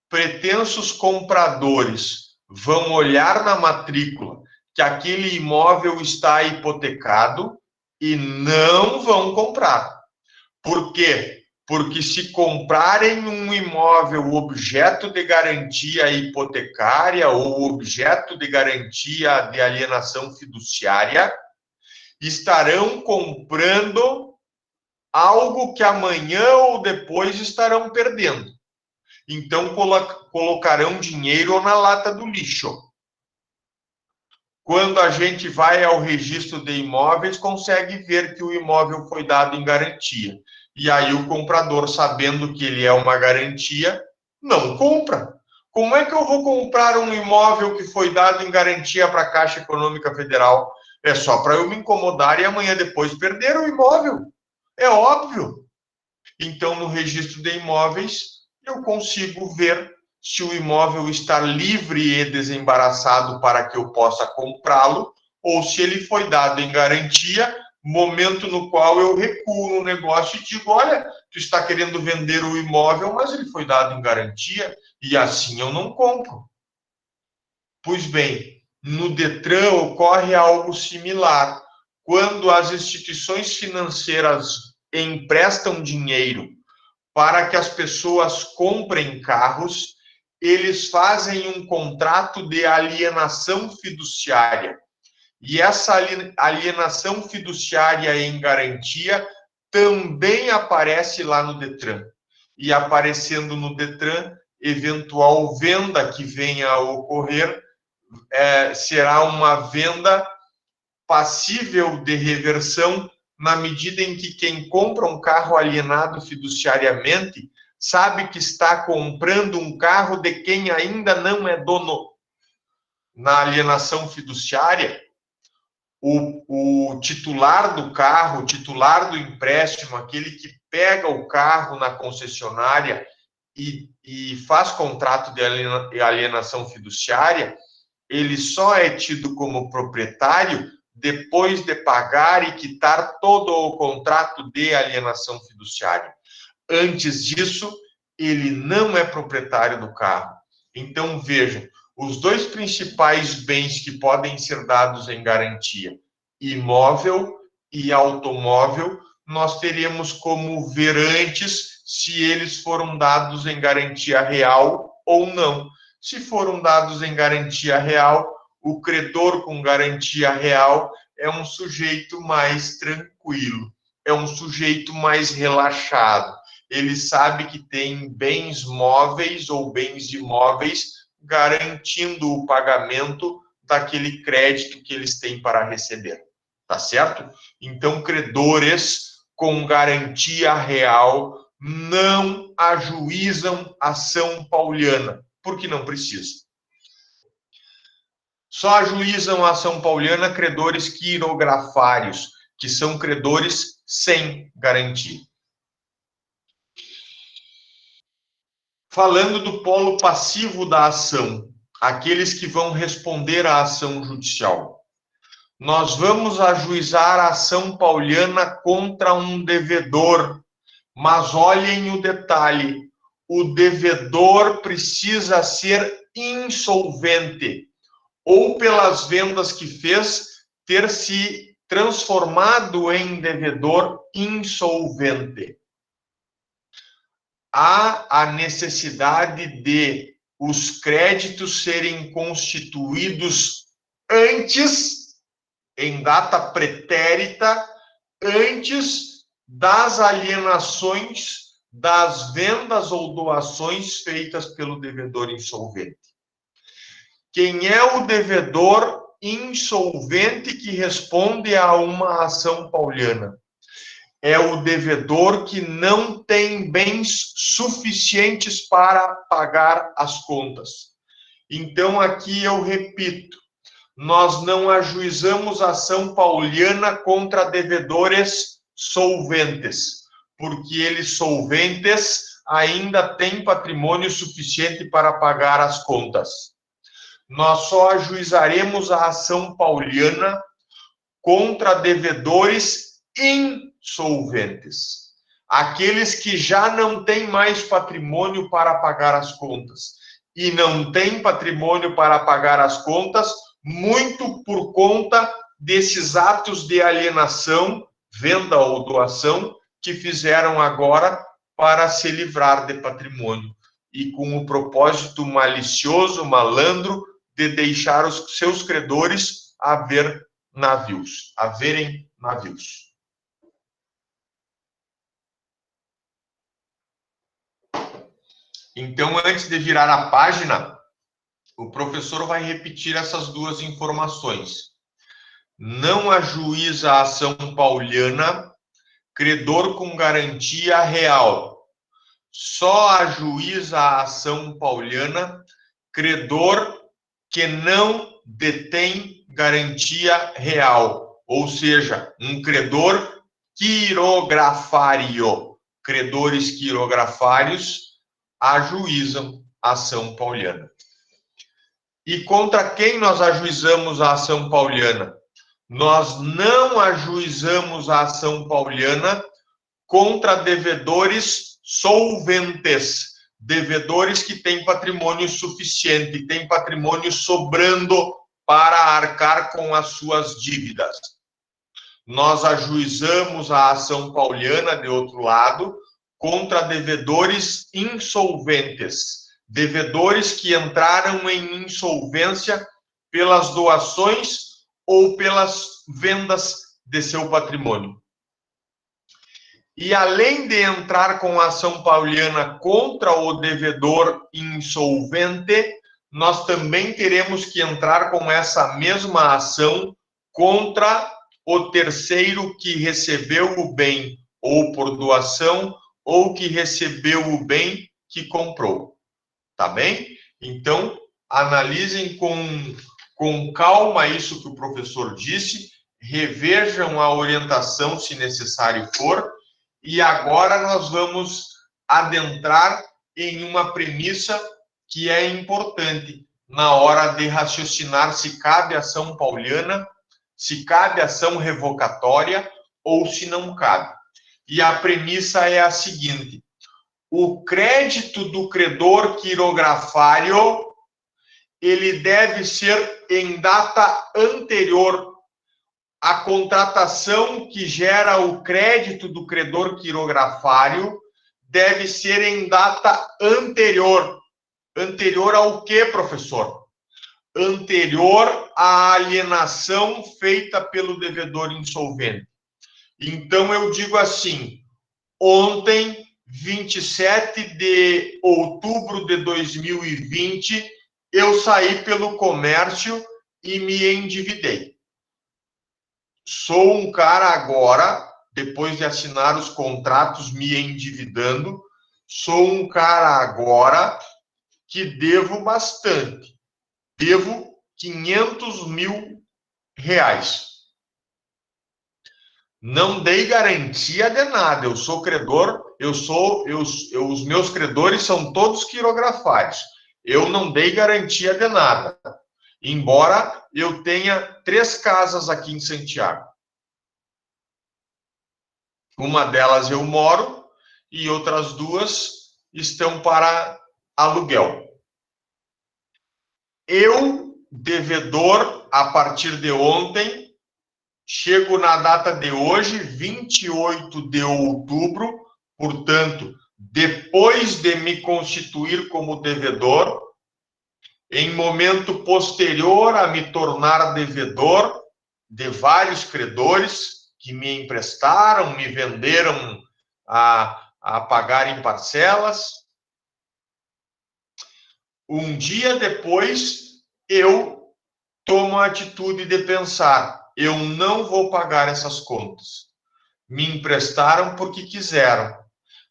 pretensos compradores vão olhar na matrícula que aquele imóvel está hipotecado e não vão comprar. Por quê? Porque se comprarem um imóvel objeto de garantia hipotecária ou objeto de garantia de alienação fiduciária, estarão comprando algo que amanhã ou depois estarão perdendo. Então, colocarão dinheiro na lata do lixo. Quando a gente vai ao registro de imóveis, consegue ver que o imóvel foi dado em garantia. E aí o comprador, sabendo que ele é uma garantia, não compra. Como é que eu vou comprar um imóvel que foi dado em garantia para a Caixa Econômica Federal? É só para eu me incomodar e amanhã depois perder o imóvel. É óbvio. Então, no registro de imóveis, eu consigo ver se o imóvel está livre e desembaraçado para que eu possa comprá-lo, ou se ele foi dado em garantia, momento no qual eu recuo no negócio e digo, olha, tu está querendo vender o imóvel, mas ele foi dado em garantia, e assim eu não compro. Pois bem, no Detran ocorre algo similar. Quando as instituições financeiras emprestam dinheiro para que as pessoas comprem carros, eles fazem um contrato de alienação fiduciária. E essa alienação fiduciária em garantia também aparece lá no Detran. E aparecendo no Detran, eventual venda que venha a ocorrer será uma venda passível de reversão na medida em que quem compra um carro alienado fiduciariamente sabe que está comprando um carro de quem ainda não é dono. Na alienação fiduciária, o titular do carro, o titular do empréstimo, aquele que pega o carro na concessionária e faz contrato de alienação fiduciária, ele só é tido como proprietário depois de pagar e quitar todo o contrato de alienação fiduciária. Antes disso, ele não é proprietário do carro. Então, vejam, os dois principais bens que podem ser dados em garantia, imóvel e automóvel, nós teremos como ver antes se eles foram dados em garantia real ou não. Se foram dados em garantia real, o credor com garantia real é um sujeito mais tranquilo, é um sujeito mais relaxado. Ele sabe que tem bens móveis ou bens imóveis garantindo o pagamento daquele crédito que eles têm para receber. Tá certo? Então, credores com garantia real não ajuizam ação pauliana, porque não precisa. Só ajuizam a ação pauliana credores quirografários, que são credores sem garantia. Falando do polo passivo da ação, aqueles que vão responder à ação judicial. Nós vamos ajuizar a ação pauliana contra um devedor, mas olhem o detalhe, o devedor precisa ser insolvente, ou pelas vendas que fez, ter se transformado em devedor insolvente. Há a necessidade de os créditos serem constituídos antes, em data pretérita, antes das alienações, das vendas ou doações feitas pelo devedor insolvente. Quem é o devedor insolvente que responde a uma ação pauliana? É o devedor que não tem bens suficientes para pagar as contas. Então, aqui eu repito, nós não ajuizamos ação pauliana contra devedores solventes, porque eles solventes ainda têm patrimônio suficiente para pagar as contas. Nós só ajuizaremos a ação pauliana contra devedores insolventes. insolventes. Aqueles que já não têm mais patrimônio para pagar as contas. E não têm patrimônio para pagar as contas, muito por conta desses atos de alienação, venda ou doação, que fizeram agora para se livrar de patrimônio. E com o propósito malicioso, malandro, de deixar os seus credores haverem navios. Então, antes de virar a página, o professor vai repetir essas duas informações. Não ajuiza a ação pauliana credor com garantia real. Só ajuiza a ação pauliana credor que não detém garantia real, ou seja, um credor quirografário. Credores quirografários ajuizam a ação pauliana. E contra quem nós ajuizamos a ação pauliana? Nós não ajuizamos a ação pauliana contra devedores solventes, devedores que têm patrimônio suficiente, têm patrimônio sobrando para arcar com as suas dívidas. Nós ajuizamos a ação pauliana, de outro lado, contra devedores insolventes, devedores que entraram em insolvência pelas doações ou pelas vendas de seu patrimônio. E além de entrar com a ação pauliana contra o devedor insolvente, nós também teremos que entrar com essa mesma ação contra o terceiro que recebeu o bem ou por doação ou que recebeu o bem que comprou. Tá bem? Então, analisem com calma isso que o professor disse, revejam a orientação se necessário for, e agora nós vamos adentrar em uma premissa que é importante na hora de raciocinar se cabe ação pauliana, se cabe ação revocatória ou se não cabe. E a premissa é a seguinte: o crédito do credor quirografário, ele deve ser em data anterior. A contratação que gera o crédito do credor quirografário deve ser em data anterior. Anterior ao quê, professor? Anterior à alienação feita pelo devedor insolvente. Então, eu digo assim: ontem, 27 de outubro de 2020, eu saí pelo comércio e me endividei. Sou um cara agora, depois de assinar os contratos me endividando, sou um cara agora que devo bastante. Devo 500 mil reais. Não dei garantia de nada. Eu sou credor, os meus credores são todos quirografários. Eu não dei garantia de nada. Embora eu tenha 3 casas aqui em Santiago. Uma delas eu moro e outras 2 estão para aluguel. Eu, devedor, a partir de ontem, chego na data de hoje, 28 de outubro, portanto, depois de me constituir como devedor, em momento posterior a me tornar devedor de vários credores que me emprestaram, me venderam a pagar em parcelas. Um dia depois, eu tomo a atitude de pensar: eu não vou pagar essas contas. Me emprestaram porque quiseram.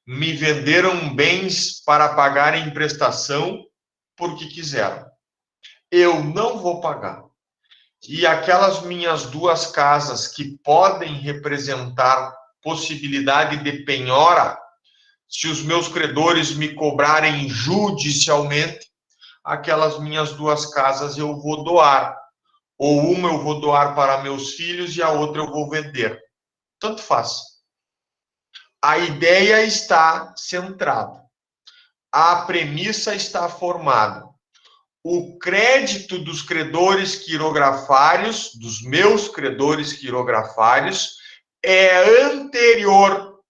Me venderam bens para pagar em prestação porque quiseram. Eu não vou pagar. E aquelas minhas 2 casas que podem representar possibilidade de penhora, se os meus credores me cobrarem judicialmente, aquelas minhas 2 casas eu vou doar. Ou uma eu vou doar para meus filhos e a outra eu vou vender. Tanto faz. A ideia está centrada. A premissa está formada. O crédito dos credores quirografários, dos meus credores quirografários, é anterior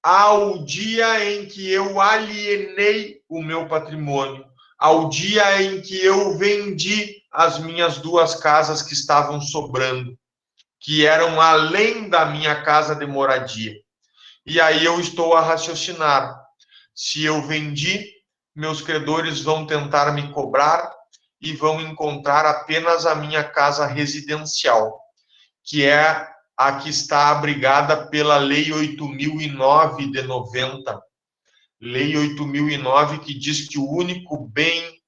ao dia em que eu alienei o meu patrimônio, ao dia em que eu vendi as minhas 2 casas que estavam sobrando, que eram além da minha casa de moradia. E aí eu estou a raciocinar. Se eu vendi, meus credores vão tentar me cobrar e vão encontrar apenas a minha casa residencial, que é a que está abrigada pela Lei 8.009 de 90. Lei 8.009, que diz que o único bem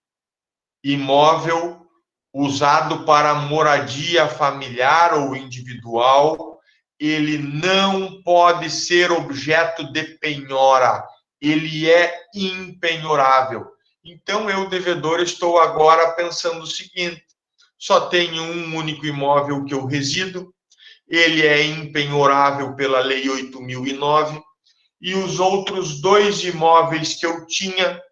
imóvel usado para moradia familiar ou individual, ele não pode ser objeto de penhora, ele é impenhorável. Então, eu, devedor, estou agora pensando o seguinte: só tenho um único imóvel que eu resido, ele é impenhorável pela Lei 8.009, e os outros 2 imóveis que eu tinha,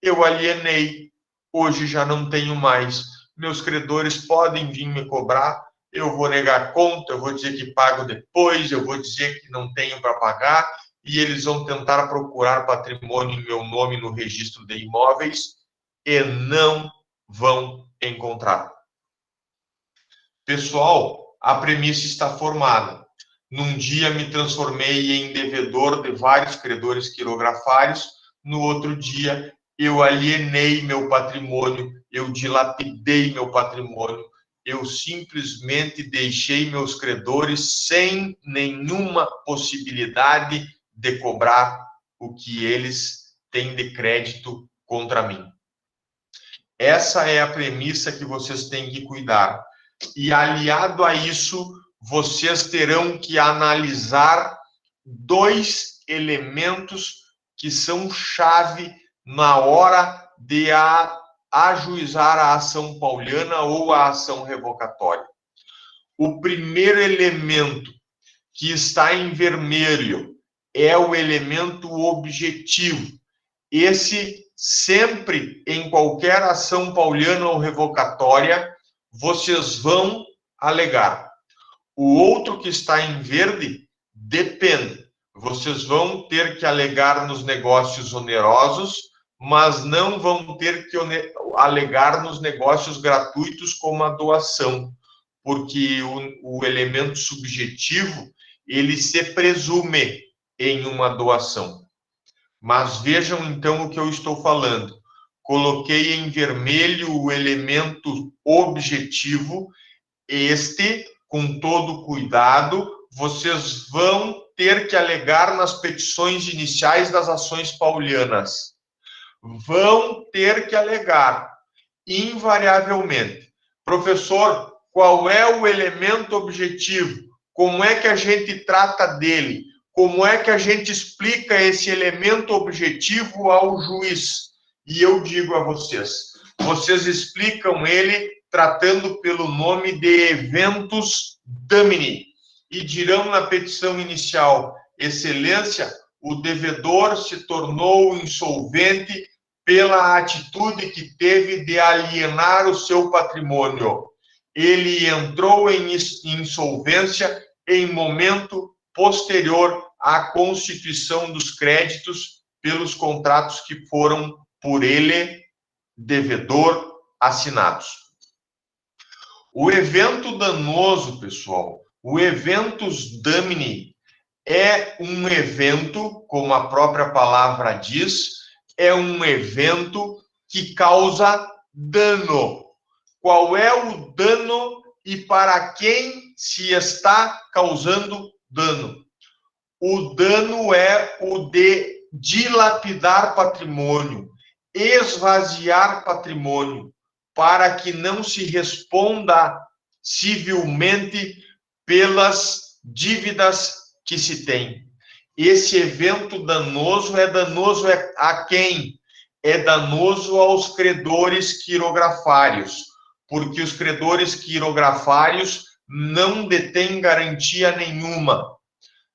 eu alienei. Hoje já não tenho mais. Meus credores podem vir me cobrar, eu vou negar conta, eu vou dizer que pago depois, eu vou dizer que não tenho para pagar, e eles vão tentar procurar patrimônio em meu nome no registro de imóveis e não vão encontrar. Pessoal, a premissa está formada. Num dia me transformei em devedor de vários credores quirografários, no outro dia eu alienei meu patrimônio, eu dilapidei meu patrimônio, eu simplesmente deixei meus credores sem nenhuma possibilidade de cobrar o que eles têm de crédito contra mim. Essa é a premissa que vocês têm que cuidar. E aliado a isso, vocês terão que analisar 2 elementos que são chave na hora de ajuizar a ação pauliana ou a ação revocatória. O primeiro elemento, que está em vermelho, é o elemento objetivo. Esse, sempre, em qualquer ação pauliana ou revocatória, vocês vão alegar. O outro, que está em verde, depende. Vocês vão ter que alegar nos negócios onerosos, mas não vão ter que alegar nos negócios gratuitos, como a doação, porque o elemento subjetivo, ele se presume em uma doação. Mas vejam então o que eu estou falando. Coloquei em vermelho o elemento objetivo. Este, com todo cuidado, vocês vão ter que alegar nas petições iniciais das ações paulianas. Vão ter que alegar, invariavelmente. Professor, qual é o elemento objetivo? Como é que a gente trata dele? Como é que a gente explica esse elemento objetivo ao juiz? E eu digo a vocês, vocês explicam ele tratando pelo nome de eventus damini, e dirão na petição inicial: Excelência, o devedor se tornou insolvente pela atitude que teve de alienar o seu patrimônio. Ele entrou em insolvência em momento posterior à constituição dos créditos pelos contratos que foram por ele, devedor, assinados. O evento danoso, pessoal, o eventus damini, é um evento, como a própria palavra diz, é um evento que causa dano. Qual é o dano e para quem se está causando dano? O dano é o de dilapidar patrimônio, esvaziar patrimônio, para que não se responda civilmente pelas dívidas que se tem. Esse evento danoso é danoso a quem? É danoso aos credores quirografários, porque os credores quirografários não detêm garantia nenhuma.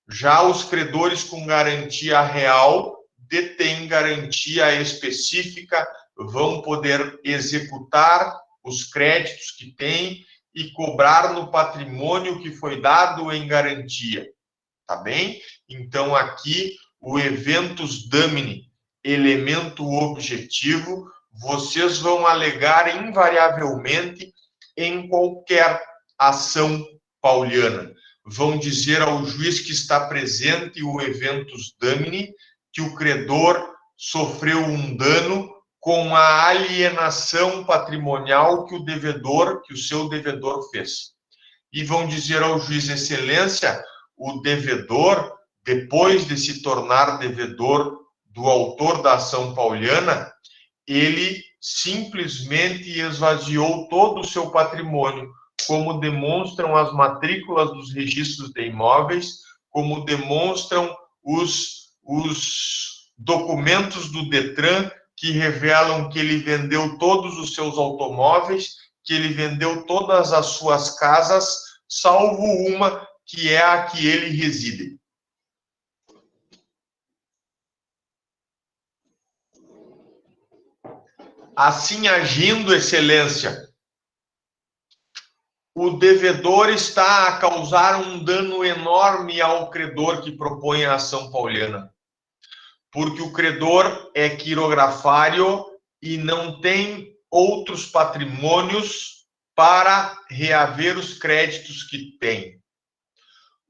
Já os credores com garantia real detêm garantia específica, vão poder executar os créditos que têm e cobrar no patrimônio que foi dado em garantia, tá bem? Então, aqui, o eventus damini, elemento objetivo, vocês vão alegar invariavelmente em qualquer ação pauliana. Vão dizer ao juiz que está presente o eventus damini que o credor sofreu um dano com a alienação patrimonial que o seu devedor fez. E vão dizer ao juiz excelência, o devedor, depois de se tornar devedor do autor da ação pauliana, ele simplesmente esvaziou todo o seu patrimônio, como demonstram as matrículas dos registros de imóveis, como demonstram os documentos do Detran que revelam que ele vendeu todos os seus automóveis, que ele vendeu todas as suas casas, salvo uma, que é a que ele reside. Assim agindo, excelência, o devedor está a causar um dano enorme ao credor que propõe a ação pauliana, porque o credor é quirografário e não tem outros patrimônios para reaver os créditos que tem.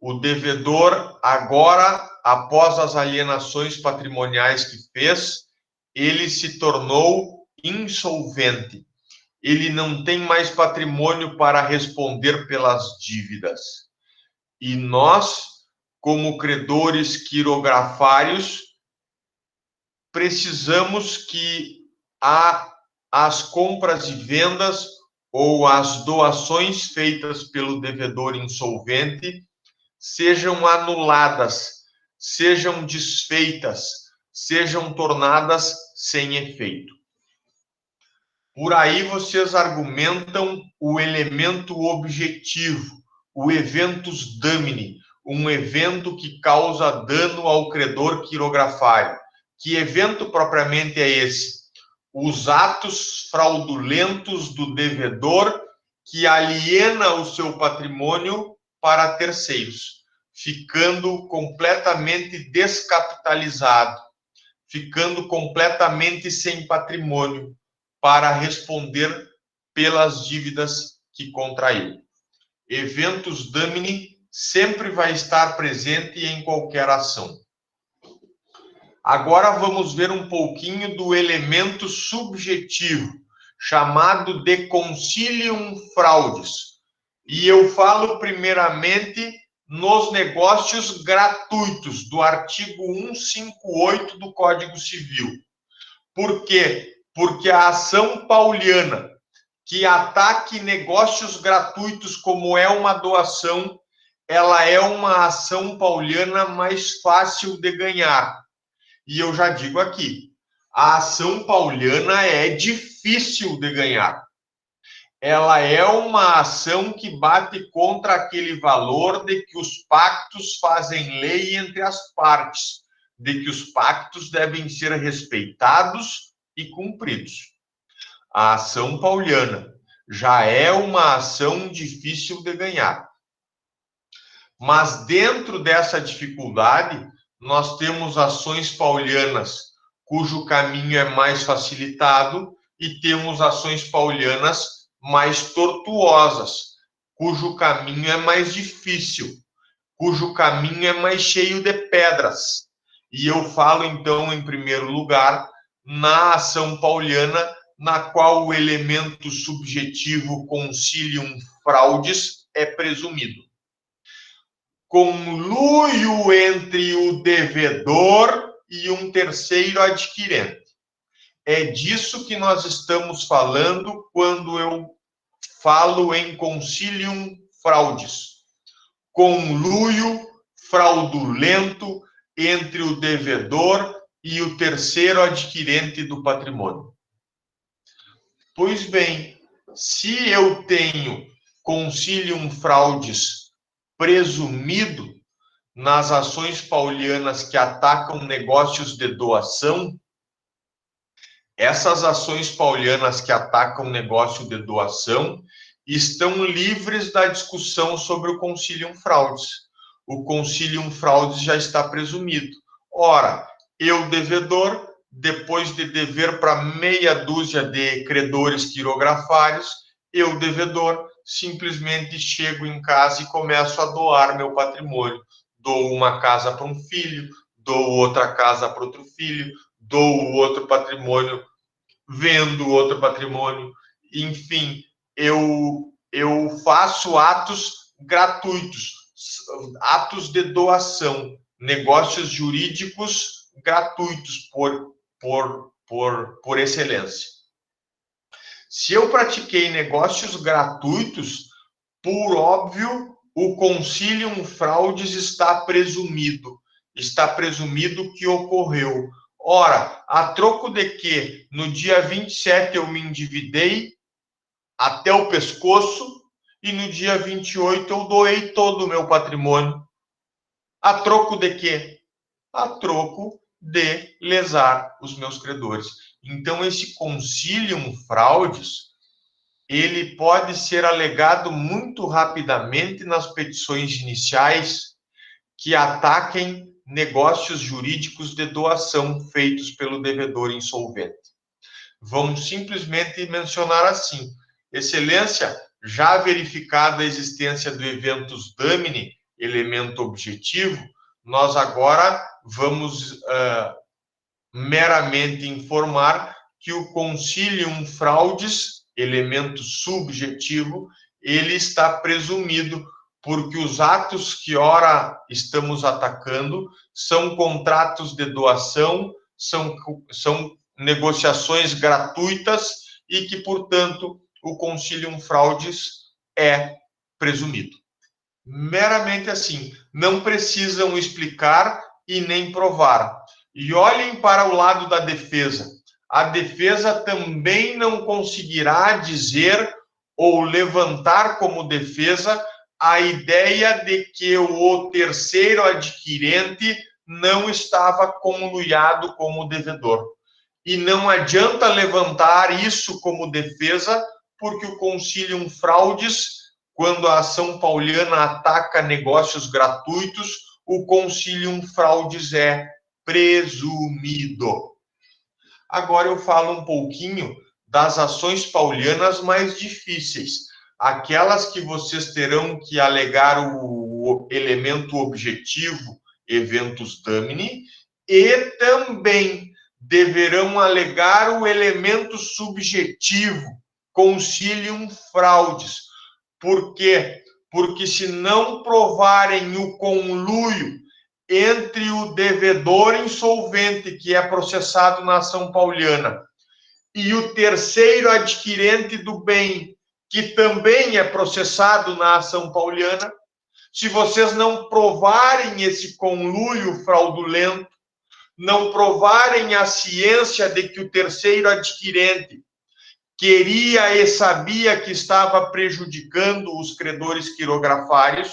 O devedor, agora, após as alienações patrimoniais que fez, ele se tornou insolvente. Ele não tem mais patrimônio para responder pelas dívidas. E nós, como credores quirografários, precisamos que as compras e vendas ou as doações feitas pelo devedor insolvente sejam anuladas, sejam desfeitas, sejam tornadas sem efeito. Por aí vocês argumentam o elemento objetivo, o eventus damini, um evento que causa dano ao credor quirografário. Que evento propriamente é esse? Os atos fraudulentos do devedor que aliena o seu patrimônio para terceiros, ficando completamente descapitalizado, ficando completamente sem patrimônio para responder pelas dívidas que contraiu. Eventus damini sempre vai estar presente em qualquer ação. Agora vamos ver um pouquinho do elemento subjetivo, chamado de consilium fraudis. E eu falo primeiramente nos negócios gratuitos do artigo 158 do Código Civil. Por quê? Porque a ação pauliana que ataque negócios gratuitos como é uma doação, ela é uma ação pauliana mais fácil de ganhar. E eu já digo aqui, a ação pauliana é difícil de ganhar. Ela é uma ação que bate contra aquele valor de que os pactos fazem lei entre as partes, de que os pactos devem ser respeitados e cumpridos. A ação pauliana já é uma ação difícil de ganhar. Mas dentro dessa dificuldade, nós temos ações paulianas cujo caminho é mais facilitado e temos ações paulianas mais tortuosas, cujo caminho é mais difícil, cujo caminho é mais cheio de pedras. E eu falo, então, em primeiro lugar, na ação pauliana, na qual o elemento subjetivo consilium fraudis é presumido. Conluio entre o devedor e um terceiro adquirente. É disso que nós estamos falando quando eu falo em consilium fraudis. Conluio fraudulento entre o devedor e o terceiro adquirente do patrimônio. Pois bem, se eu tenho consilium fraudis presumido, nas ações paulianas que atacam negócios de doação, essas ações paulianas que atacam negócio de doação estão livres da discussão sobre o concilium fraudis. O concilium fraudis já está presumido. Ora, eu, devedor, depois de dever para meia dúzia de credores quirografários, eu, devedor, simplesmente chego em casa e começo a doar meu patrimônio. Dou uma casa para um filho, dou outra casa para outro filho, dou outro patrimônio, vendo outro patrimônio, enfim, eu faço atos gratuitos, atos de doação, negócios jurídicos gratuitos por excelência. Se eu pratiquei negócios gratuitos, por óbvio, o concilium fraudis está presumido que ocorreu. Ora, a troco de que no dia 27 eu me endividei até o pescoço e no dia 28 eu doei todo o meu patrimônio. A troco de quê? A troco de lesar os meus credores. Então, esse concilium fraudis, ele pode ser alegado muito rapidamente nas petições iniciais que ataquem negócios jurídicos de doação feitos pelo devedor insolvente. Vamos simplesmente mencionar assim: Excelência, já verificada a existência do eventus damini, elemento objetivo, nós agora vamos meramente informar que o concilium fraudis, elemento subjetivo, ele está presumido, porque os atos que ora estamos atacando são contratos de doação, são negociações gratuitas e que, portanto, o concilium fraudis é presumido. Meramente assim, não precisam explicar e nem provar. E olhem para o lado da defesa. A defesa também não conseguirá dizer ou levantar como defesa a ideia de que o terceiro adquirente não estava conluiado como devedor. E não adianta levantar isso como defesa, porque o concilium fraudis, quando a ação pauliana ataca negócios gratuitos, o concilium fraudis é presumido. Agora eu falo um pouquinho das ações paulianas mais difíceis, aquelas que vocês terão que alegar o elemento objetivo, eventus damini, e também deverão alegar o elemento subjetivo, concilium fraudis. Por quê? Porque se não provarem o conluio entre o devedor insolvente, que é processado na ação pauliana, e o terceiro adquirente do bem, que também é processado na ação pauliana, se vocês não provarem esse conluio fraudulento, não provarem a ciência de que o terceiro adquirente queria e sabia que estava prejudicando os credores quirografários,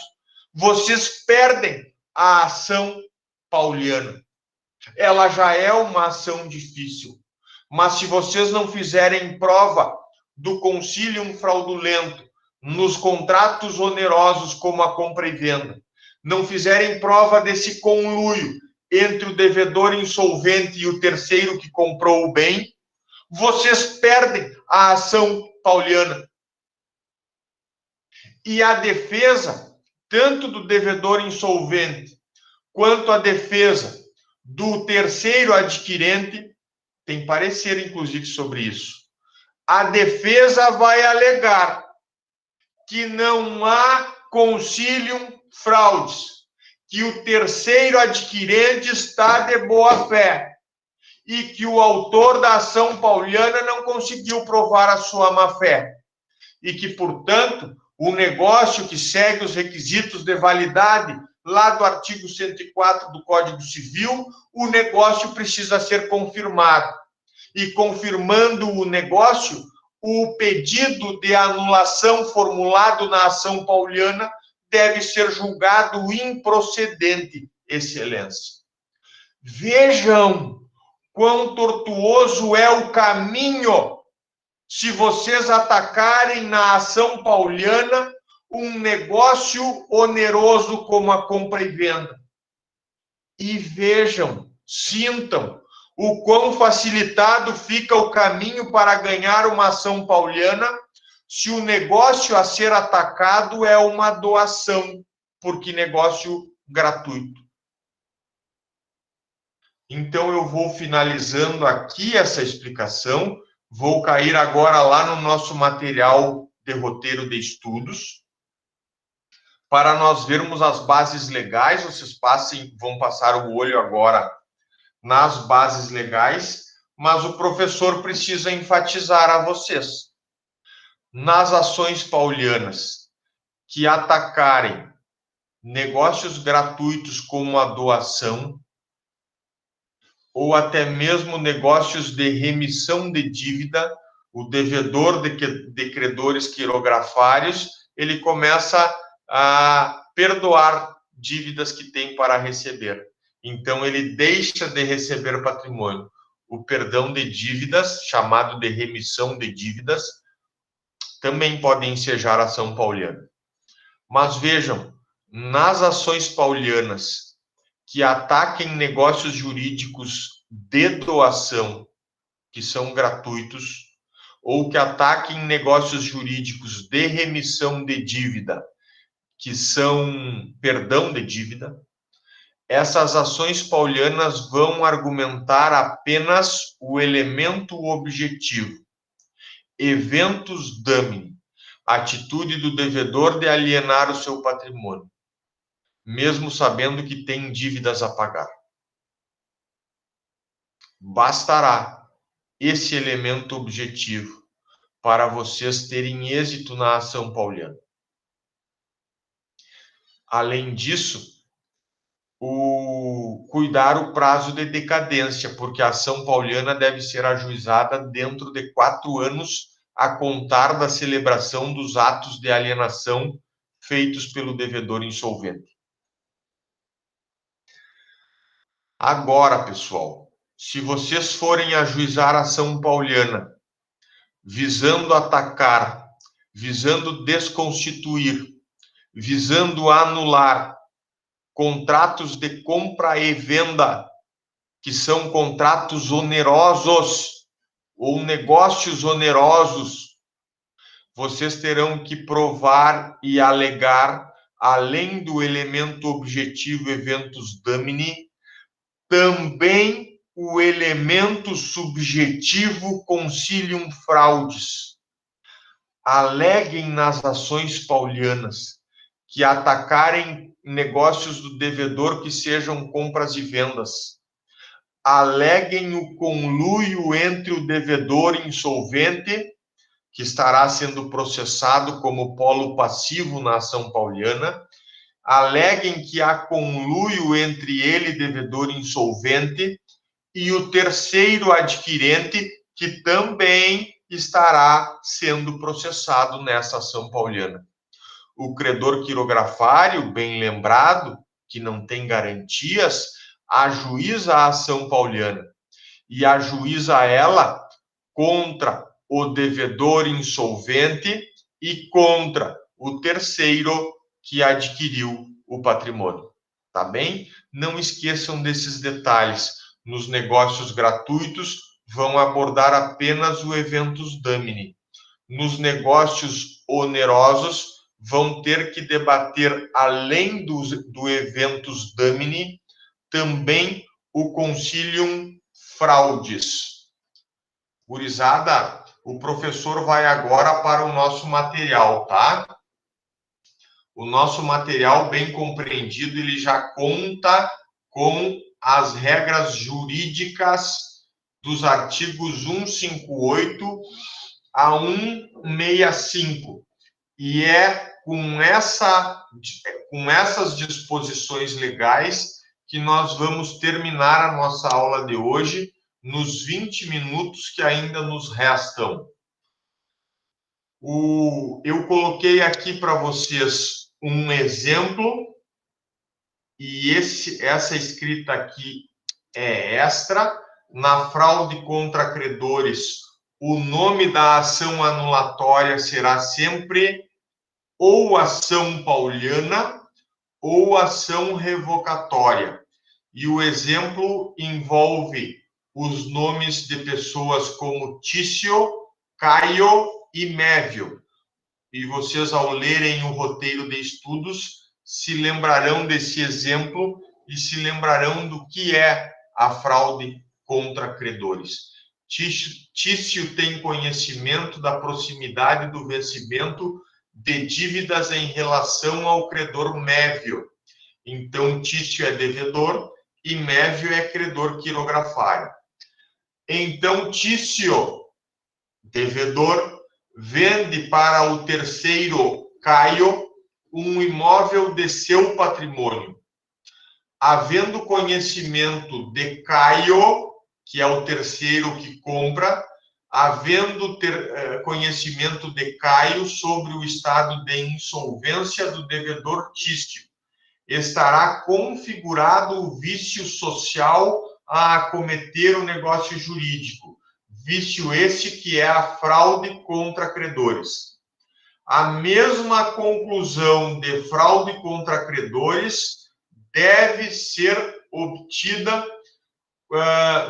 vocês perdem a ação pauliana. Ela já é uma ação difícil, mas se vocês não fizerem prova do concilium fraudulento nos contratos onerosos como a compra e venda, não fizerem prova desse conluio entre o devedor insolvente e o terceiro que comprou o bem, vocês perdem a ação pauliana. E a defesa, tanto do devedor insolvente, quanto a defesa do terceiro adquirente, tem parecer, inclusive, sobre isso. A defesa vai alegar que não há concilium fraudis, que o terceiro adquirente está de boa fé e que o autor da ação pauliana não conseguiu provar a sua má-fé e que, portanto, o negócio que segue os requisitos de validade lá do artigo 104 do Código Civil, o negócio precisa ser confirmado. E confirmando o negócio, o pedido de anulação formulado na ação pauliana deve ser julgado improcedente, excelência. Vejam quão tortuoso é o caminho se vocês atacarem na ação pauliana um negócio oneroso como a compra e venda. E vejam, sintam o quão facilitado fica o caminho para ganhar uma ação pauliana se o negócio a ser atacado é uma doação, porque negócio gratuito. Então, eu vou finalizando aqui essa explicação, vou cair agora lá no nosso material de roteiro de estudos, para nós vermos as bases legais. Vocês vão passar o olho agora nas bases legais, mas o professor precisa enfatizar a vocês. Nas ações paulianas que atacarem negócios gratuitos como a doação, ou até mesmo negócios de remissão de dívida, o devedor de credores quirografários, ele começa a perdoar dívidas que tem para receber. Então, ele deixa de receber patrimônio. O perdão de dívidas, chamado de remissão de dívidas, também pode ensejar a ação pauliana. Mas vejam, nas ações paulianas que ataquem negócios jurídicos de doação, que são gratuitos, ou que ataquem negócios jurídicos de remissão de dívida, que são perdão de dívida, essas ações paulianas vão argumentar apenas o elemento objetivo, eventus damini, atitude do devedor de alienar o seu patrimônio, mesmo sabendo que tem dívidas a pagar. Bastará esse elemento objetivo para vocês terem êxito na ação pauliana. Além disso, cuidar o prazo de decadência, porque a ação pauliana deve ser ajuizada dentro de 4 anos a contar da celebração dos atos de alienação feitos pelo devedor insolvente. Agora, pessoal, se vocês forem ajuizar a ação pauliana visando atacar, visando desconstituir, visando anular contratos de compra e venda, que são contratos onerosos ou negócios onerosos, vocês terão que provar e alegar, além do elemento objetivo eventus damini, também o elemento subjetivo consilium fraudis. Aleguem nas ações paulianas que atacarem negócios do devedor que sejam compras e vendas. Aleguem o conluio entre o devedor insolvente, que estará sendo processado como polo passivo na ação pauliana. Aleguem que há conluio entre ele, devedor insolvente, e o terceiro adquirente, que também estará sendo processado nessa ação pauliana. O credor quirografário, bem lembrado, que não tem garantias, ajuiza a ação pauliana e ajuiza ela contra o devedor insolvente e contra o terceiro que adquiriu o patrimônio. Tá bem? Não esqueçam desses detalhes. Nos negócios gratuitos, vão abordar apenas o eventus damini. Nos negócios onerosos, vão ter que debater, além do eventus damini, também o consilium fraudis. Gurizada, o professor vai agora para o nosso material, tá? O nosso material, bem compreendido, ele já conta com as regras jurídicas dos artigos 158 a 165. E é com essas disposições legais que nós vamos terminar a nossa aula de hoje, nos 20 minutos que ainda nos restam. Eu coloquei aqui para vocês um exemplo, e essa escrita aqui é extra. Na fraude contra credores, o nome da ação anulatória será sempre ou ação pauliana ou ação revocatória. E o exemplo envolve os nomes de pessoas como Tício, Caio e Mévio. E vocês, ao lerem o roteiro de estudos, se lembrarão desse exemplo e se lembrarão do que é a fraude contra credores. Tício tem conhecimento da proximidade do vencimento de dívidas em relação ao credor Mévio. Então, Tício é devedor e Mévio é credor quirografário. Então, Tício, devedor, vende para o terceiro Caio um imóvel de seu patrimônio. Havendo conhecimento de Caio, que é o terceiro que compra, havendo conhecimento de Caio sobre o estado de insolvência do devedor Tício, estará configurado o vício social a cometer o negócio jurídico. Vício esse que é a fraude contra credores. A mesma conclusão de fraude contra credores deve ser obtida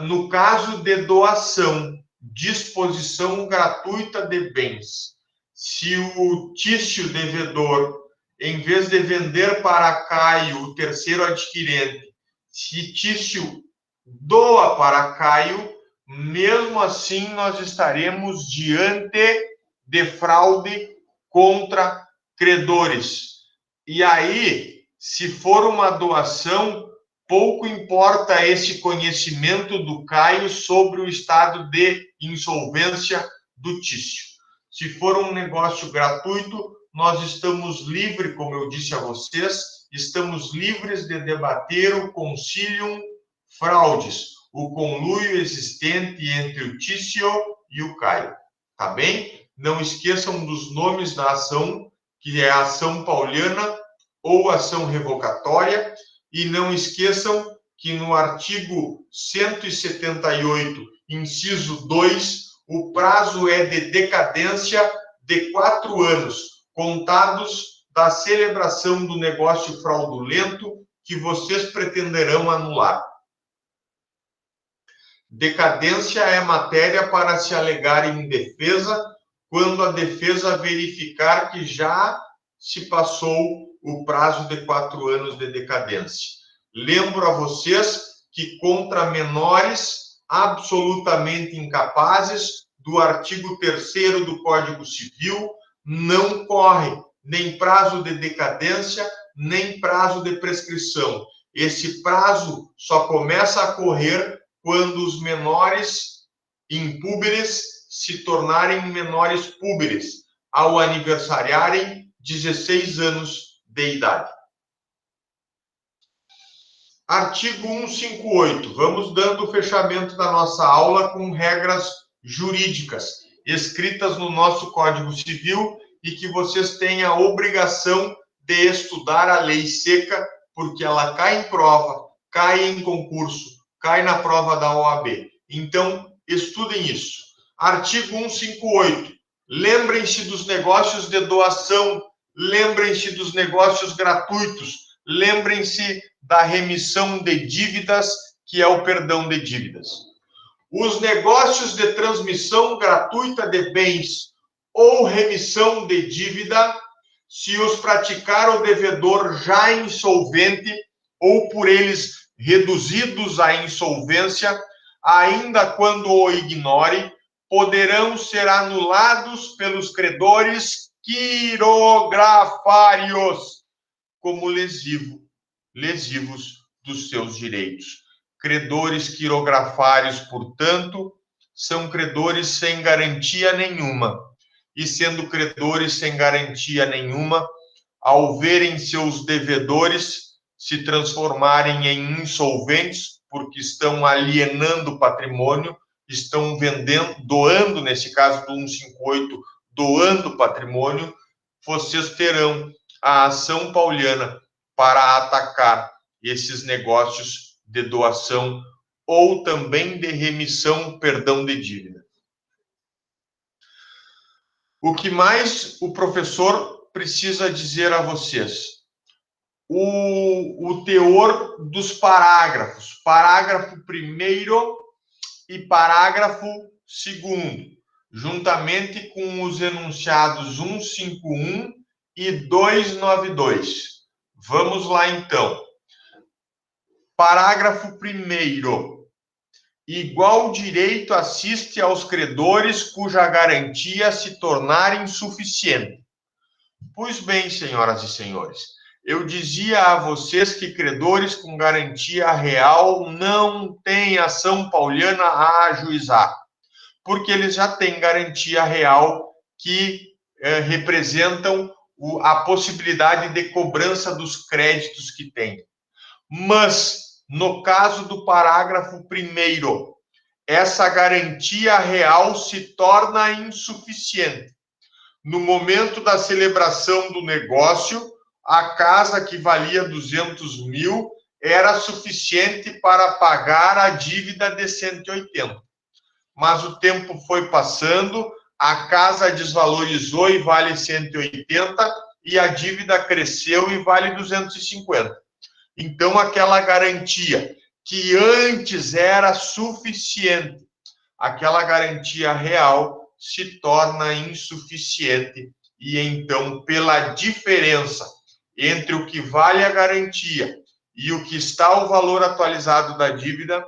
no caso de doação, disposição gratuita de bens. Se o Tício devedor, em vez de vender para Caio, o terceiro adquirente, se Tício doa para Caio, mesmo assim nós estaremos diante de fraude contra credores. E aí, se for uma doação, pouco importa esse conhecimento do Caio sobre o estado de insolvência do Tício. Se for um negócio gratuito, nós estamos livres, como eu disse a vocês, estamos livres de debater o concilium fraudes, o conluio existente entre o Tício e o Caio. Tá bem? Não esqueçam dos nomes da ação, que é a ação pauliana ou ação revocatória, e não esqueçam que no artigo 178, inciso 2, o prazo é de decadência de 4 anos, contados da celebração do negócio fraudulento que vocês pretenderão anular. Decadência é matéria para se alegar em defesa, quando a defesa verificar que já se passou o prazo de 4 anos de decadência. Lembro a vocês que contra menores absolutamente incapazes, do artigo 3º do Código Civil, não corre nem prazo de decadência, nem prazo de prescrição. Esse prazo só começa a correr quando os menores impúberes se tornarem menores púberes, ao aniversariarem 16 anos de idade. Artigo 158. Vamos dando o fechamento da nossa aula com regras jurídicas, escritas no nosso Código Civil e que vocês têm a obrigação de estudar a lei seca, porque ela cai em prova, cai em concurso, cai na prova da OAB. Então, estudem isso. Artigo 158. Lembrem-se dos negócios de doação, lembrem-se dos negócios gratuitos, lembrem-se da remissão de dívidas, que é o perdão de dívidas. Os negócios de transmissão gratuita de bens ou remissão de dívida, se os praticar o devedor já insolvente ou por eles reduzidos à insolvência, ainda quando o ignore, poderão ser anulados pelos credores quirografários como lesivos dos seus direitos. Credores quirografários, portanto, são credores sem garantia nenhuma. E sendo credores sem garantia nenhuma, ao verem seus devedores se transformarem em insolventes, porque estão alienando patrimônio, estão vendendo, doando, nesse caso do 158, doando patrimônio, vocês terão a ação pauliana para atacar esses negócios de doação ou também de remissão, perdão de dívida. O que mais o professor precisa dizer a vocês? O teor dos parágrafos. Parágrafo 1º e parágrafo 2º, juntamente com os enunciados 151 e 292. Vamos lá, então. Parágrafo 1º. Igual direito assiste aos credores cuja garantia se tornar insuficiente. Pois bem, senhoras e senhores, eu dizia a vocês que credores com garantia real não têm ação pauliana a ajuizar, porque eles já têm garantia real que representam a possibilidade de cobrança dos créditos que têm. Mas, no caso do parágrafo 1º, essa garantia real se torna insuficiente. No momento da celebração do negócio, a casa que valia 200 mil era suficiente para pagar a dívida de 180. Mas o tempo foi passando, a casa desvalorizou e vale 180, e a dívida cresceu e vale 250. Então, aquela garantia que antes era suficiente, aquela garantia real se torna insuficiente. E então, pela diferença entre o que vale a garantia e o que está o valor atualizado da dívida,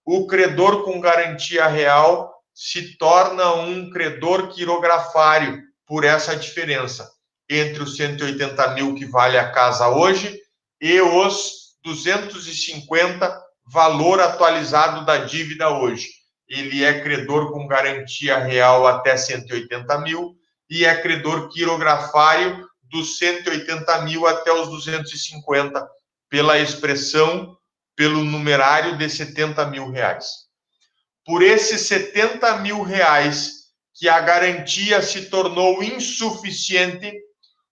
o credor com garantia real se torna um credor quirografário por essa diferença entre os 180 mil que vale a casa hoje e os 250 valor atualizado da dívida hoje. Ele é credor com garantia real até 180 mil e é credor quirografário dos 180 mil até os 250, pela expressão, pelo numerário de 70 mil reais. Por esses 70 mil reais que a garantia se tornou insuficiente,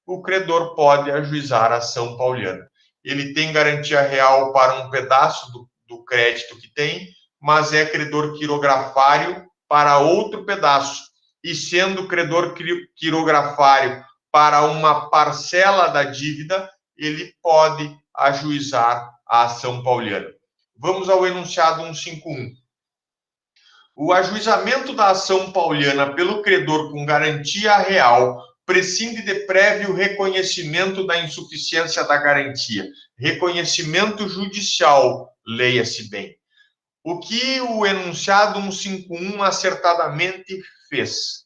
o credor pode ajuizar a ação pauliana. Ele tem garantia real para um pedaço do crédito que tem, mas é credor quirografário para outro pedaço. E sendo credor quirografário para uma parcela da dívida, ele pode ajuizar a ação pauliana. Vamos ao enunciado 151. O ajuizamento da ação pauliana pelo credor com garantia real prescinde de prévio reconhecimento da insuficiência da garantia. Reconhecimento judicial, leia-se bem. O que o enunciado 151 acertadamente fez?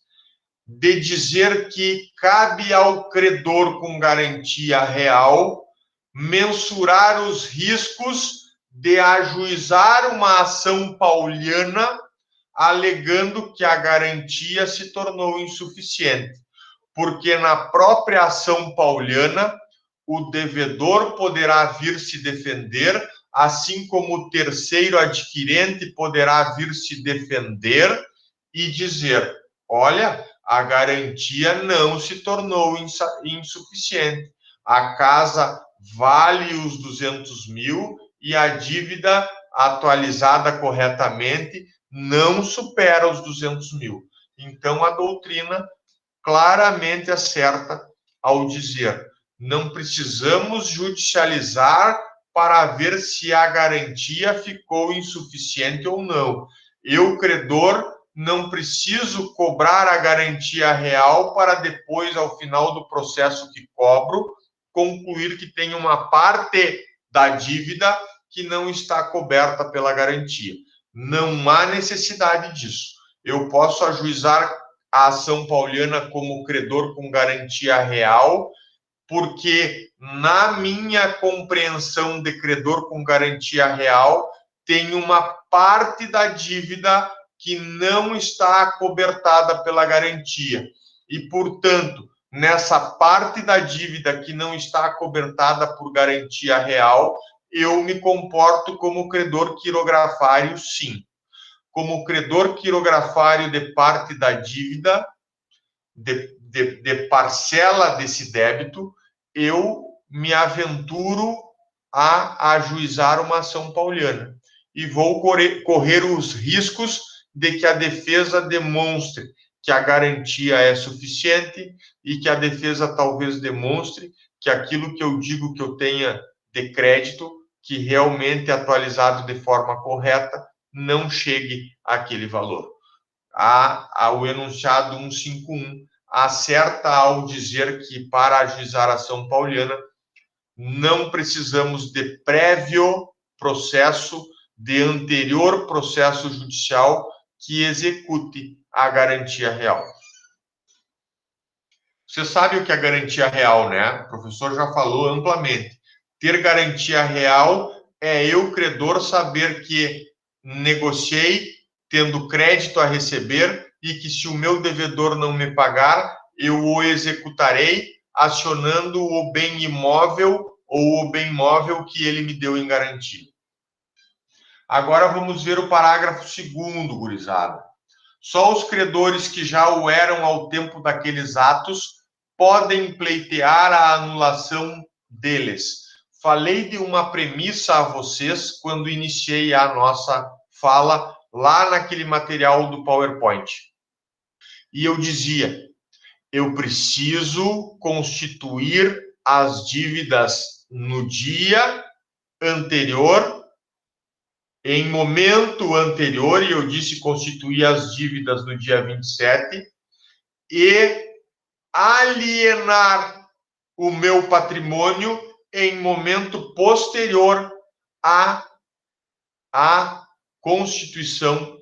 De dizer que cabe ao credor com garantia real mensurar os riscos de ajuizar uma ação pauliana alegando que a garantia se tornou insuficiente, porque na própria ação pauliana o devedor poderá vir se defender, assim como o terceiro adquirente poderá vir se defender e dizer: olha, a garantia não se tornou insuficiente, a casa vale os 200 mil e a dívida atualizada corretamente não supera os 200 mil. Então, a doutrina claramente acerta ao dizer: não precisamos judicializar para ver se a garantia ficou insuficiente ou não. Eu, credor, não preciso cobrar a garantia real para depois, ao final do processo que cobro, concluir que tem uma parte da dívida que não está coberta pela garantia. Não há necessidade disso. Eu posso ajuizar a ação pauliana como credor com garantia real, porque na minha compreensão de credor com garantia real, tem uma parte da dívida que não está acobertada pela garantia. E, portanto, nessa parte da dívida que não está acobertada por garantia real, eu me comporto como credor quirografário, sim. Como credor quirografário de parte da dívida, de parcela desse débito, eu me aventuro a ajuizar uma ação pauliana e vou correr os riscos de que a defesa demonstre que a garantia é suficiente e que a defesa talvez demonstre que aquilo que eu digo que eu tenha de crédito, que realmente é atualizado de forma correta, não chegue àquele valor. O enunciado 151 acerta ao dizer que para ajuizar a ação pauliana não precisamos de prévio processo, de anterior processo judicial que execute a garantia real. Você sabe o que é garantia real, né? O professor já falou amplamente. Ter garantia real é eu, credor, saber que negociei tendo crédito a receber e que se o meu devedor não me pagar, eu o executarei acionando o bem imóvel ou o bem móvel que ele me deu em garantia. Agora vamos ver o parágrafo 2º, gurizada. Só os credores que já o eram ao tempo daqueles atos podem pleitear a anulação deles. Falei de uma premissa a vocês quando iniciei a nossa fala lá naquele material do PowerPoint. E eu dizia, eu preciso constituir as dívidas no dia anterior, em momento anterior, e eu disse constituir as dívidas no dia 27, e alienar o meu patrimônio em momento posterior à constituição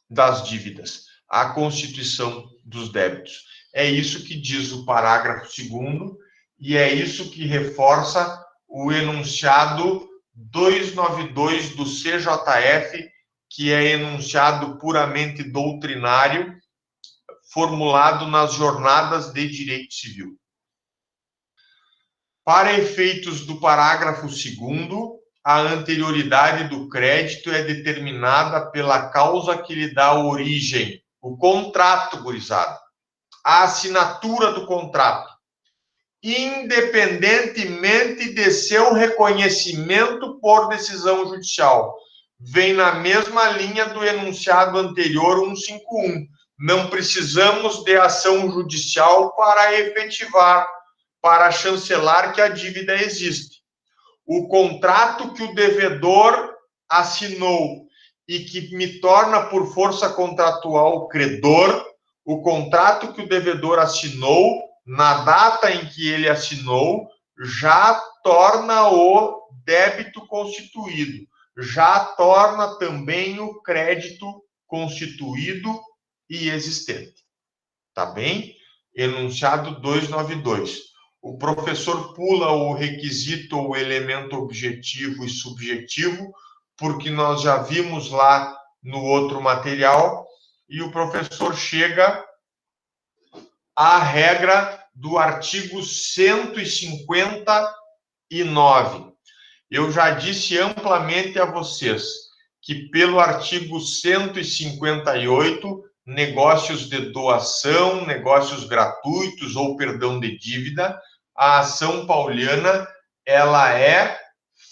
das dívidas, à constituição dos débitos. É isso que diz o parágrafo 2º e é isso que reforça o enunciado 292 do CJF, que é enunciado puramente doutrinário, formulado nas jornadas de direito civil. Para efeitos do parágrafo 2º, a anterioridade do crédito é determinada pela causa que lhe dá origem, o contrato, gurizada, a assinatura do contrato, independentemente de seu reconhecimento por decisão judicial. Vem na mesma linha do enunciado anterior 151. Não precisamos de ação judicial para efetivar, para chancelar que a dívida existe. O contrato que o devedor assinou e que me torna por força contratual credor, o contrato que o devedor assinou, na data em que ele assinou, já torna o débito constituído, já torna também o crédito constituído e existente. Tá bem? Enunciado 292. O professor pula o requisito ou elemento objetivo e subjetivo, porque nós já vimos lá no outro material, e o professor chega à regra do artigo 159. Eu já disse amplamente a vocês que pelo artigo 158, negócios de doação, negócios gratuitos ou perdão de dívida, a ação pauliana, ela é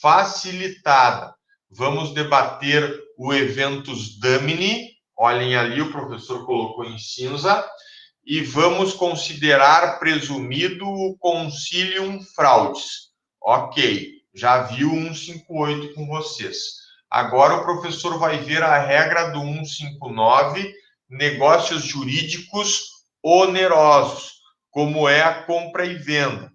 facilitada. Vamos debater o eventus damini, olhem ali, o professor colocou em cinza, e vamos considerar presumido o concilium fraudis. Ok, já viu o 158 com vocês. Agora o professor vai ver a regra do 159, negócios jurídicos onerosos, como é a compra e venda.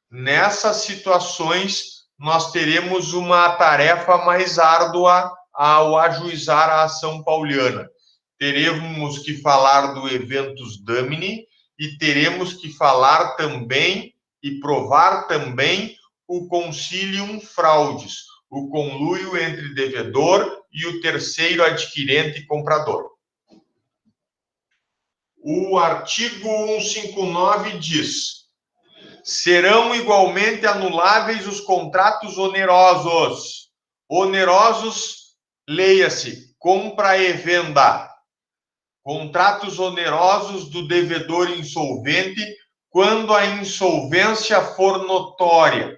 Nessas situações, nós teremos uma tarefa mais árdua ao ajuizar a ação pauliana. Teremos que falar do eventus damini e teremos que falar também e provar também o concilium fraudis, o conluio entre devedor e o terceiro adquirente e comprador. O artigo 159 diz: serão igualmente anuláveis os contratos onerosos. Onerosos, leia-se, compra e venda. Contratos onerosos do devedor insolvente quando a insolvência for notória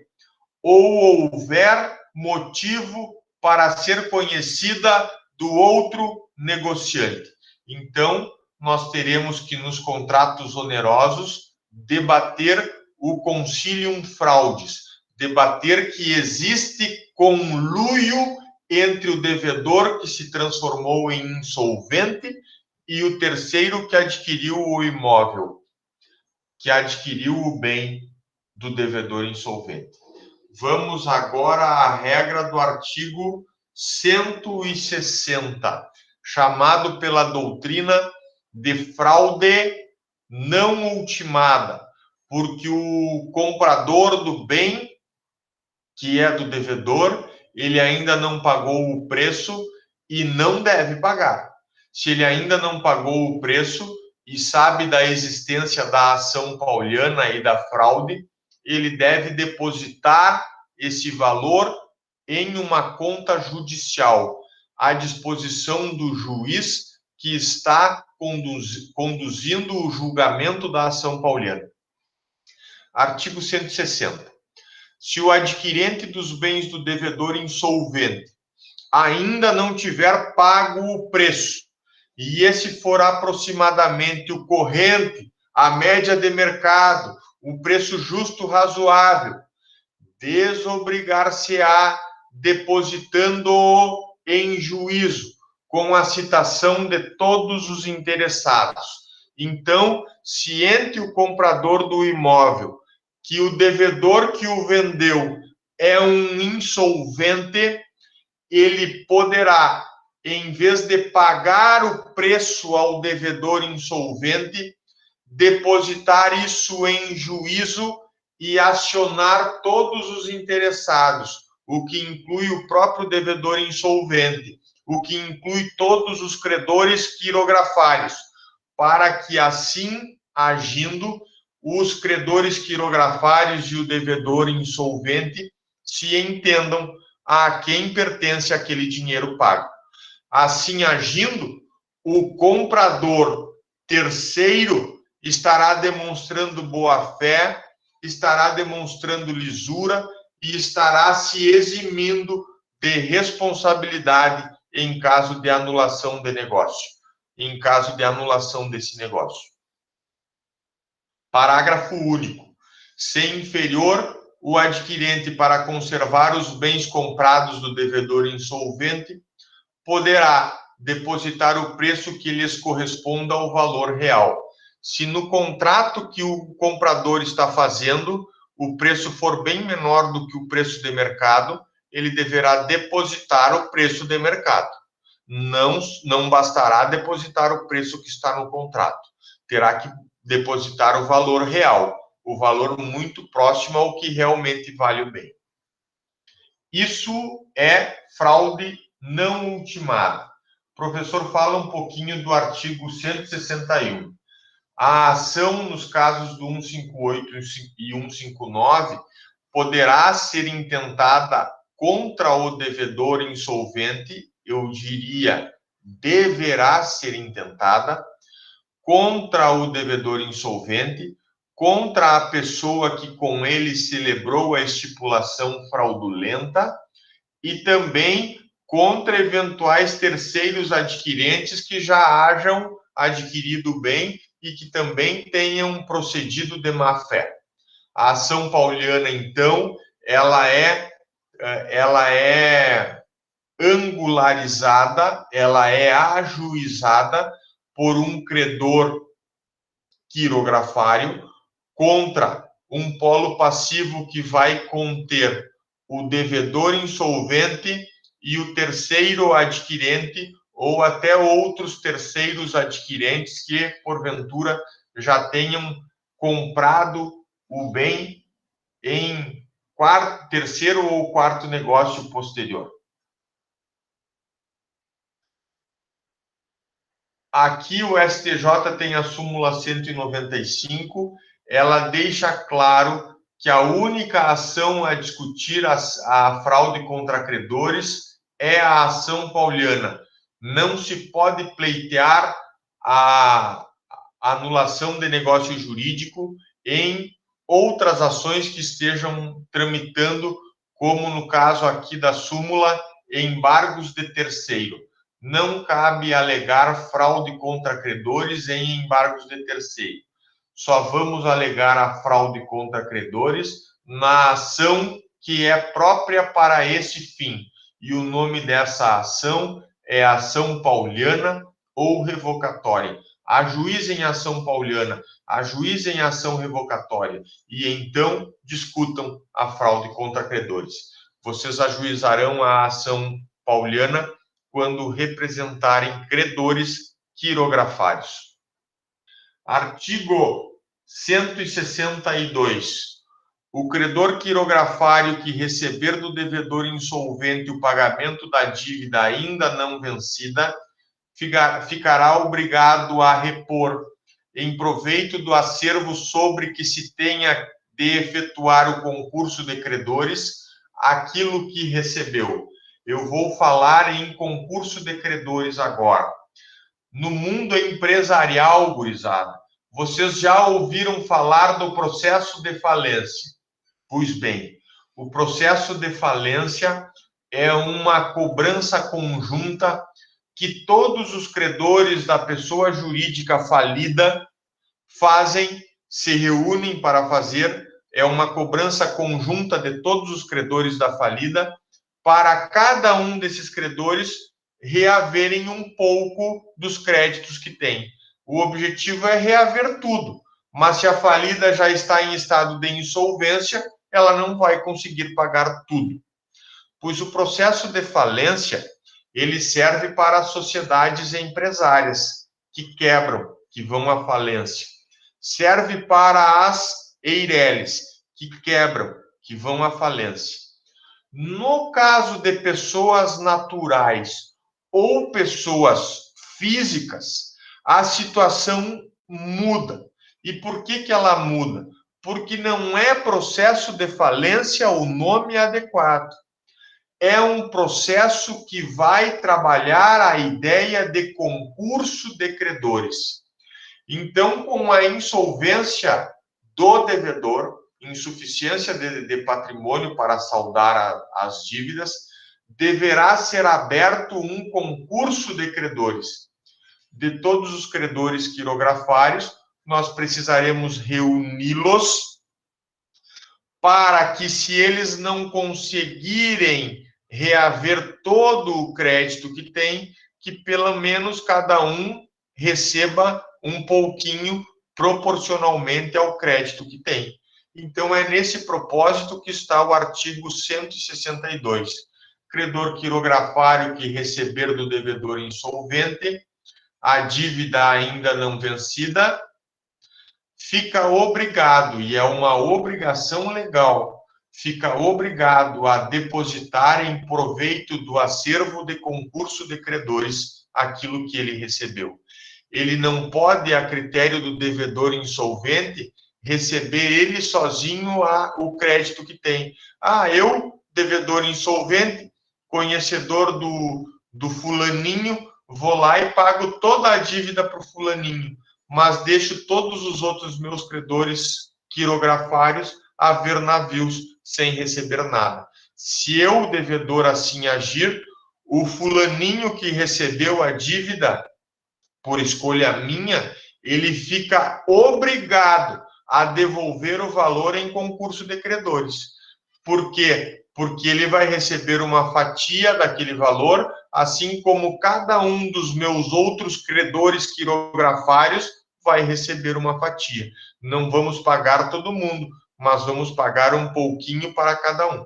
ou houver motivo para ser conhecida do outro negociante. Então, nós teremos que, nos contratos onerosos, debater o concilium fraudis, debater que existe conluio entre o devedor que se transformou em insolvente e o terceiro que adquiriu o imóvel, que adquiriu o bem do devedor insolvente. Vamos agora à regra do artigo 160, chamado pela doutrina de fraude não ultimada, porque o comprador do bem, que é do devedor, ele ainda não pagou o preço e não deve pagar. Se ele ainda não pagou o preço e sabe da existência da ação pauliana e da fraude, ele deve depositar esse valor em uma conta judicial, à disposição do juiz que está conduzindo o julgamento da ação pauliana. Artigo 160. Se o adquirente dos bens do devedor insolvente ainda não tiver pago o preço, e esse for aproximadamente o corrente, a média de mercado, o preço justo razoável, desobrigar-se-á depositando-o em juízo, com a citação de todos os interessados. Então, ciente o comprador do imóvel que o devedor que o vendeu é um insolvente, ele poderá, em vez de pagar o preço ao devedor insolvente, depositar isso em juízo e acionar todos os interessados, o que inclui o próprio devedor insolvente, o que inclui todos os credores quirografários, para que, assim agindo, os credores quirografários e o devedor insolvente se entendam a quem pertence aquele dinheiro pago. Assim agindo, o comprador terceiro estará demonstrando boa-fé, estará demonstrando lisura e estará se eximindo de responsabilidade em caso de anulação de negócio, em caso de anulação desse negócio. Parágrafo único. Se inferior o adquirente para conservar os bens comprados do devedor insolvente, poderá depositar o preço que lhes corresponda ao valor real. Se no contrato que o comprador está fazendo, o preço for bem menor do que o preço de mercado, ele deverá depositar o preço de mercado. Não bastará depositar o preço que está no contrato. Terá que depositar o valor real, o valor muito próximo ao que realmente vale o bem. Isso é fraude não ultimada. O professor fala um pouquinho do artigo 161. A ação nos casos do 158 e 159 poderá ser intentada contra o devedor insolvente, eu diria, deverá ser intentada contra o devedor insolvente, contra a pessoa que com ele celebrou a estipulação fraudulenta e também contra eventuais terceiros adquirentes que já hajam adquirido o bem e que também tenham procedido de má fé. A ação pauliana, então, ela é angularizada, ela é ajuizada por um credor quirografário contra um polo passivo que vai conter o devedor insolvente e o terceiro adquirente, ou até outros terceiros adquirentes que, porventura, já tenham comprado o bem em terceiro ou quarto negócio posterior. Aqui o STJ tem a súmula 195, ela deixa claro que a única ação a discutir a fraude contra credores é a ação pauliana. Não se pode pleitear a anulação de negócio jurídico em outras ações que estejam tramitando, como no caso aqui da súmula, embargos de terceiro. Não cabe alegar fraude contra credores em embargos de terceiro. Só vamos alegar a fraude contra credores na ação que é própria para esse fim. E o nome dessa ação é ação pauliana ou revocatória. Ajuizem a ação pauliana, ajuizem a ação revocatória e então discutam a fraude contra credores. Vocês ajuizarão a ação pauliana quando representarem credores quirografários. Artigo 162. O credor quirografário que receber do devedor insolvente o pagamento da dívida ainda não vencida, ficará obrigado a repor, em proveito do acervo sobre que se tenha de efetuar o concurso de credores, aquilo que recebeu. Eu vou falar em concurso de credores agora. No mundo empresarial, gurizada, vocês já ouviram falar do processo de falência? Pois bem, o processo de falência é uma cobrança conjunta que todos os credores da pessoa jurídica falida fazem, se reúnem para fazer, é uma cobrança conjunta de todos os credores da falida, para cada um desses credores reaverem um pouco dos créditos que tem. O objetivo é reaver tudo, mas se a falida já está em estado de insolvência, ela não vai conseguir pagar tudo. Pois o processo de falência, ele serve para sociedades empresárias que quebram, que vão à falência. Serve para as EIRELIs, que quebram, que vão à falência. No caso de pessoas naturais ou pessoas físicas, a situação muda. E por que ela muda? Porque não é processo de falência o nome adequado. É um processo que vai trabalhar a ideia de concurso de credores. Então, com a insolvência do devedor, insuficiência de patrimônio para saldar as dívidas, deverá ser aberto um concurso de credores. De todos os credores quirografários, nós precisaremos reuni-los para que, se eles não conseguirem reaver todo o crédito que tem, que pelo menos cada um receba um pouquinho proporcionalmente ao crédito que tem. Então, é nesse propósito que está o artigo 162. Credor quirografário que receber do devedor insolvente a dívida ainda não vencida, fica obrigado, e é uma obrigação legal, fica obrigado a depositar em proveito do acervo de concurso de credores aquilo que ele recebeu. Ele não pode, a critério do devedor insolvente, receber ele sozinho o crédito que tem. Eu, devedor insolvente, conhecedor do fulaninho, vou lá e pago toda a dívida para o fulaninho, mas deixo todos os outros meus credores quirografários a ver navios sem receber nada. Se eu, devedor, assim agir, o fulaninho que recebeu a dívida, por escolha minha, ele fica obrigado a devolver o valor em concurso de credores. Por quê? Porque ele vai receber uma fatia daquele valor, assim como cada um dos meus outros credores quirografários vai receber uma fatia. Não vamos pagar todo mundo, mas vamos pagar um pouquinho para cada um.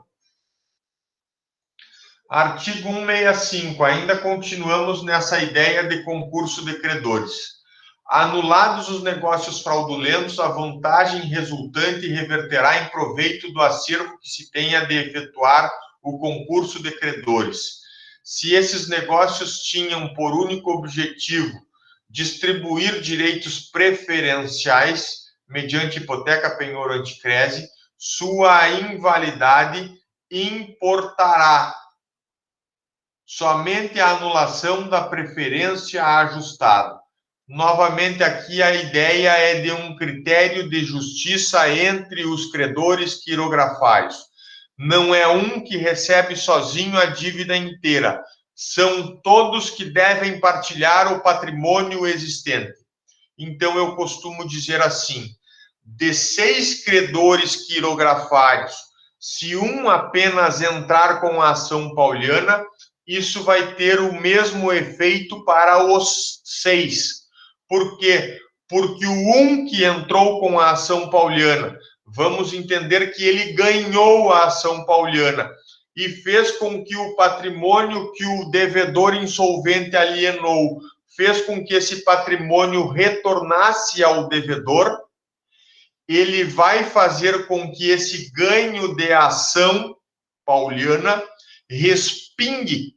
Artigo 165, ainda continuamos nessa ideia de concurso de credores. Anulados os negócios fraudulentos, a vantagem resultante reverterá em proveito do acervo que se tenha de efetuar o concurso de credores. Se esses negócios tinham por único objetivo distribuir direitos preferenciais mediante hipoteca, penhor ou anticrese, sua invalidade importará somente a anulação da preferência ajustada. Novamente, aqui a ideia é de um critério de justiça entre os credores quirografários. Não é um que recebe sozinho a dívida inteira. São todos que devem partilhar o patrimônio existente. Então, eu costumo dizer assim, de 6 credores quirografários, se um apenas entrar com a ação pauliana, isso vai ter o mesmo efeito para os 6. Por quê? Porque o um que entrou com a ação pauliana, vamos entender que ele ganhou a ação pauliana e fez com que o patrimônio que o devedor insolvente alienou, fez com que esse patrimônio retornasse ao devedor, ele vai fazer com que esse ganho de ação pauliana respingue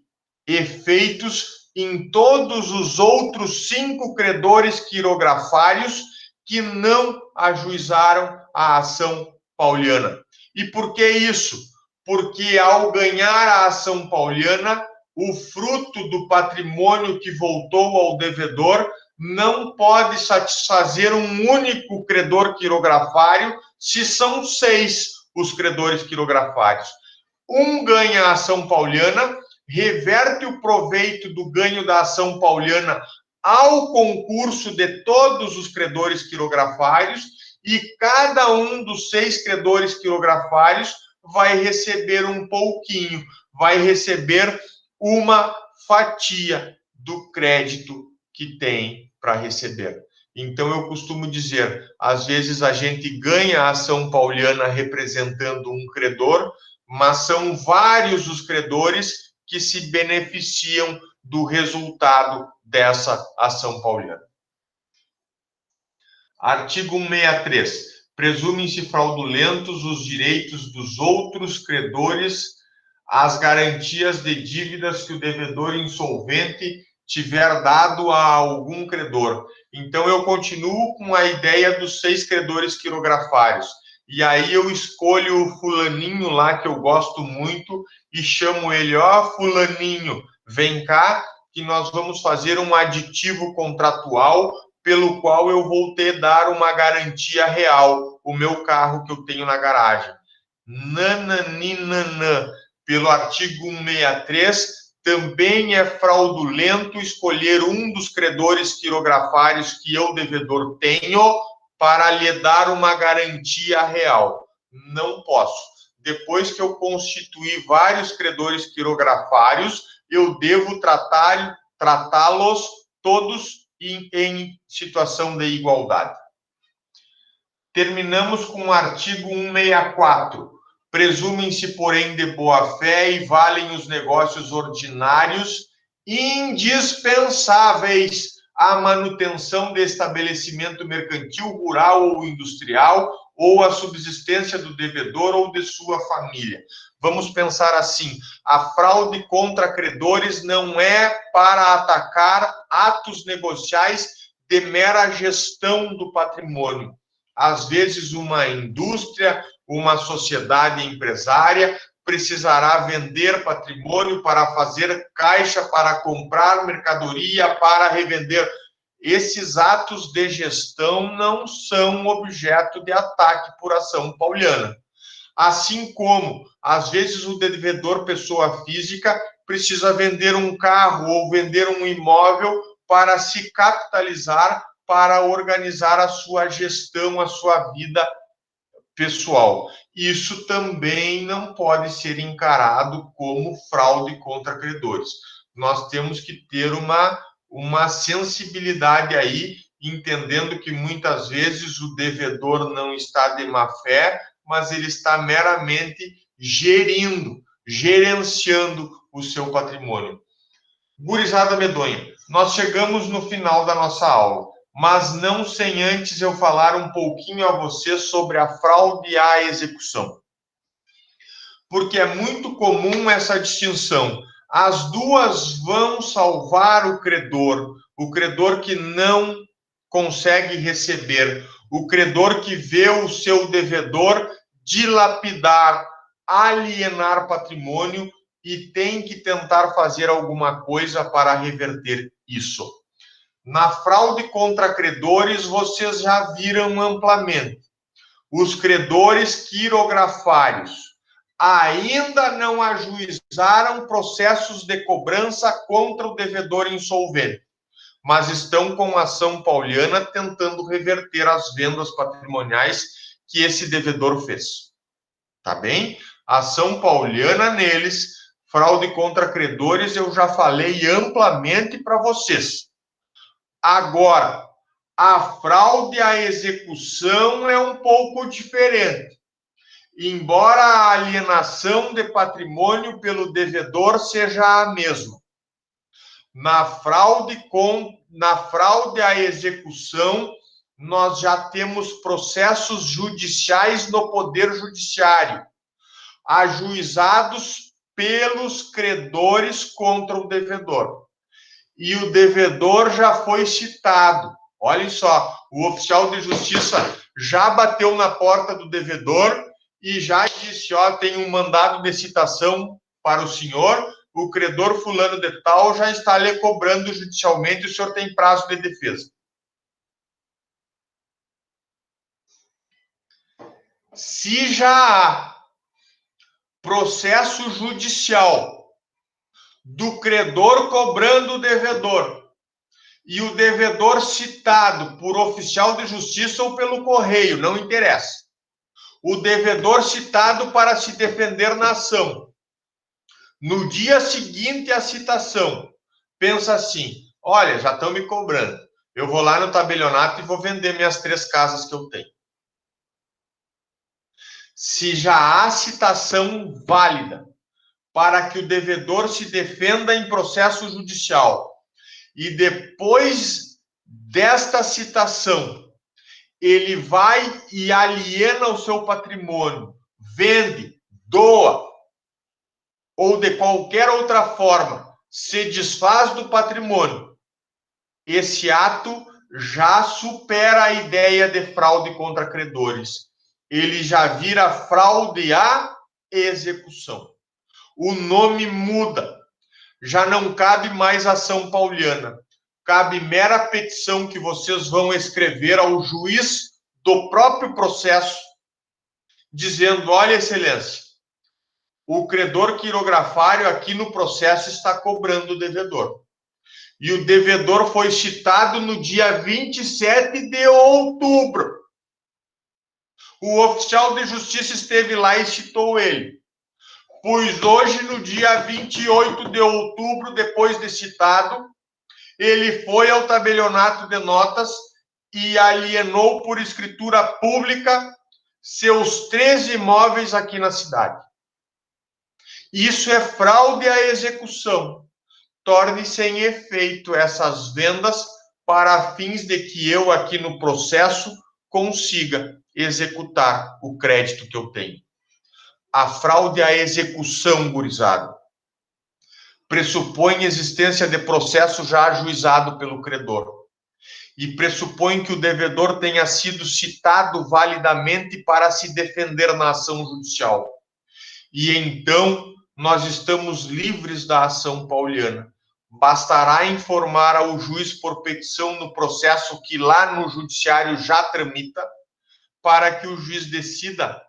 efeitos em todos os outros 5 credores quirografários que não ajuizaram a ação pauliana. E por que isso? Porque ao ganhar a ação pauliana, o fruto do patrimônio que voltou ao devedor não pode satisfazer um único credor quirografário se são 6 os credores quirografários. Um ganha a ação pauliana, reverte o proveito do ganho da ação pauliana ao concurso de todos os credores quirografários e cada um dos 6 credores quirografários vai receber um pouquinho, vai receber uma fatia do crédito que tem para receber. Então, eu costumo dizer, às vezes a gente ganha a ação pauliana representando um credor, mas são vários os credores que se beneficiam do resultado dessa ação pauliana. Artigo 163. Presumem-se fraudulentos os direitos dos outros credores às garantias de dívidas que o devedor insolvente tiver dado a algum credor. Então, eu continuo com a ideia dos 6 credores quirografários. E aí eu escolho o fulaninho lá, que eu gosto muito, e chamo ele, ó, fulaninho, vem cá, que nós vamos fazer um aditivo contratual pelo qual eu vou dar uma garantia real, o meu carro que eu tenho na garagem. Nananinanã. Pelo artigo 163, também é fraudulento escolher um dos credores quirografários que eu, devedor, tenho para lhe dar uma garantia real. Não posso. Depois que eu constituir vários credores quirografários, eu devo tratá-los todos em situação de igualdade. Terminamos com o artigo 164. Presumem-se, porém, de boa-fé e valem os negócios ordinários indispensáveis à manutenção de estabelecimento mercantil, rural ou industrial, ou à subsistência do devedor ou de sua família. Vamos pensar assim, a fraude contra credores não é para atacar atos negociais de mera gestão do patrimônio. Às vezes, uma indústria, uma sociedade empresária precisará vender patrimônio para fazer caixa, para comprar mercadoria, para revender. Esses atos de gestão não são objeto de ataque por ação pauliana. Assim como, às vezes, o devedor, pessoa física, precisa vender um carro ou vender um imóvel para se capitalizar, para organizar a sua gestão, a sua vida pessoal. Isso também não pode ser encarado como fraude contra credores. Nós temos que ter uma sensibilidade aí, entendendo que muitas vezes o devedor não está de má fé, mas ele está meramente gerenciando o seu patrimônio. Gurizada medonha, nós chegamos no final da nossa aula, mas não sem antes eu falar um pouquinho a você sobre a fraude à execução. Porque é muito comum essa distinção. As duas vão salvar o credor que não consegue receber, o credor que vê o seu devedor dilapidar, alienar patrimônio e tem que tentar fazer alguma coisa para reverter isso. Na fraude contra credores, vocês já viram amplamente. Os credores quirografários ainda não ajuizaram processos de cobrança contra o devedor insolvente, mas estão com ação pauliana tentando reverter as vendas patrimoniais que esse devedor fez. Tá bem? Ação pauliana neles, fraude contra credores, eu já falei amplamente para vocês. Agora, a fraude à execução é um pouco diferente. Embora a alienação de patrimônio pelo devedor seja a mesma. Na fraude à execução, nós já temos processos judiciais no Poder Judiciário, ajuizados pelos credores contra o devedor. E o devedor já foi citado. Olhem só, o oficial de justiça já bateu na porta do devedor e já disse, ó, tem um mandado de citação para o senhor, o credor fulano de tal já está lhe cobrando judicialmente, o senhor tem prazo de defesa. Se já há processo judicial do credor cobrando o devedor e o devedor citado por oficial de justiça ou pelo correio, não interessa. O devedor citado para se defender na ação. No dia seguinte à citação, pensa assim, olha, já estão me cobrando. Eu vou lá no tabelionato e vou vender minhas 3 casas que eu tenho. Se já há citação válida para que o devedor se defenda em processo judicial e depois desta citação ele vai e aliena o seu patrimônio, vende, doa, ou de qualquer outra forma, se desfaz do patrimônio, esse ato já supera a ideia de fraude contra credores. Ele já vira fraude à execução. O nome muda. Já não cabe mais ação pauliana. Cabe mera petição que vocês vão escrever ao juiz do próprio processo, dizendo, olha, excelência, o credor quirografário aqui no processo está cobrando o devedor. E o devedor foi citado no dia 27 de outubro. O oficial de justiça esteve lá e citou ele. Pois hoje, no dia 28 de outubro, depois de citado, ele foi ao tabelionato de notas e alienou por escritura pública seus 13 imóveis aqui na cidade. Isso é fraude à execução. Torne sem efeito essas vendas para fins de que eu aqui no processo consiga executar o crédito que eu tenho. A fraude à execução, gurizada, pressupõe existência de processo já ajuizado pelo credor e pressupõe que o devedor tenha sido citado validamente para se defender na ação judicial. E então nós estamos livres da ação pauliana. Bastará informar ao juiz por petição no processo que lá no judiciário já tramita, para que o juiz decida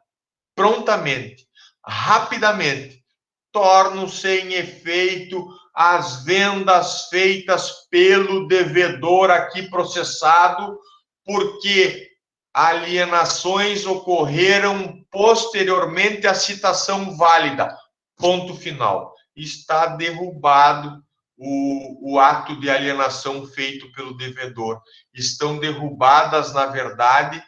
prontamente, rapidamente, tornam-se em efeito as vendas feitas pelo devedor aqui processado, porque alienações ocorreram posteriormente à citação válida. Ponto final. Está derrubado o ato de alienação feito pelo devedor. Estão derrubadas, na verdade,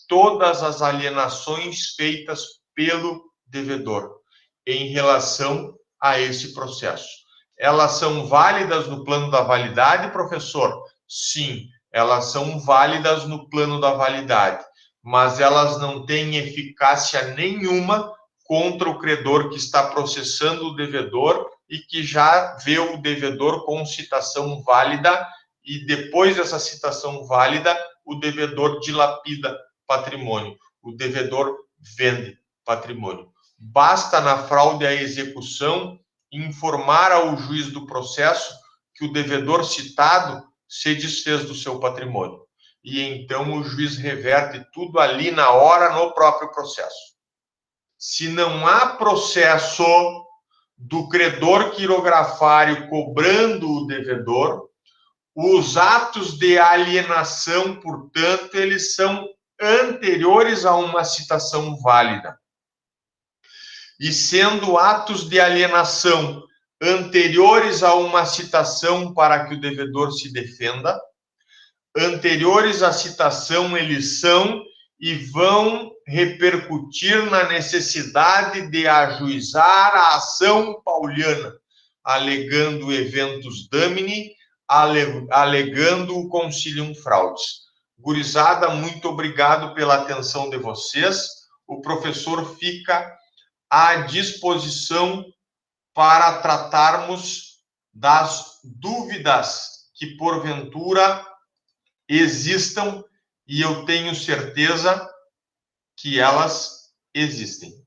todas as alienações feitas pelo devedor em relação a esse processo. Elas são válidas no plano da validade, professor? Sim, elas são válidas no plano da validade, mas elas não têm eficácia nenhuma contra o credor que está processando o devedor e que já vê o devedor com citação válida e depois dessa citação válida, o devedor dilapida patrimônio, o devedor vende patrimônio. Basta na fraude à execução informar ao juiz do processo que o devedor citado se desfez do seu patrimônio. E então o juiz reverte tudo ali na hora, no próprio processo. Se não há processo do credor quirografário cobrando o devedor, os atos de alienação, portanto, eles são anteriores a uma citação válida. E sendo atos de alienação anteriores a uma citação para que o devedor se defenda, anteriores à citação eles são e vão repercutir na necessidade de ajuizar a ação pauliana, alegando eventus damini, alegando o concilium fraudes. Gurizada, muito obrigado pela atenção de vocês. O professor fica à disposição para tratarmos das dúvidas que porventura existam, e eu tenho certeza que elas existem.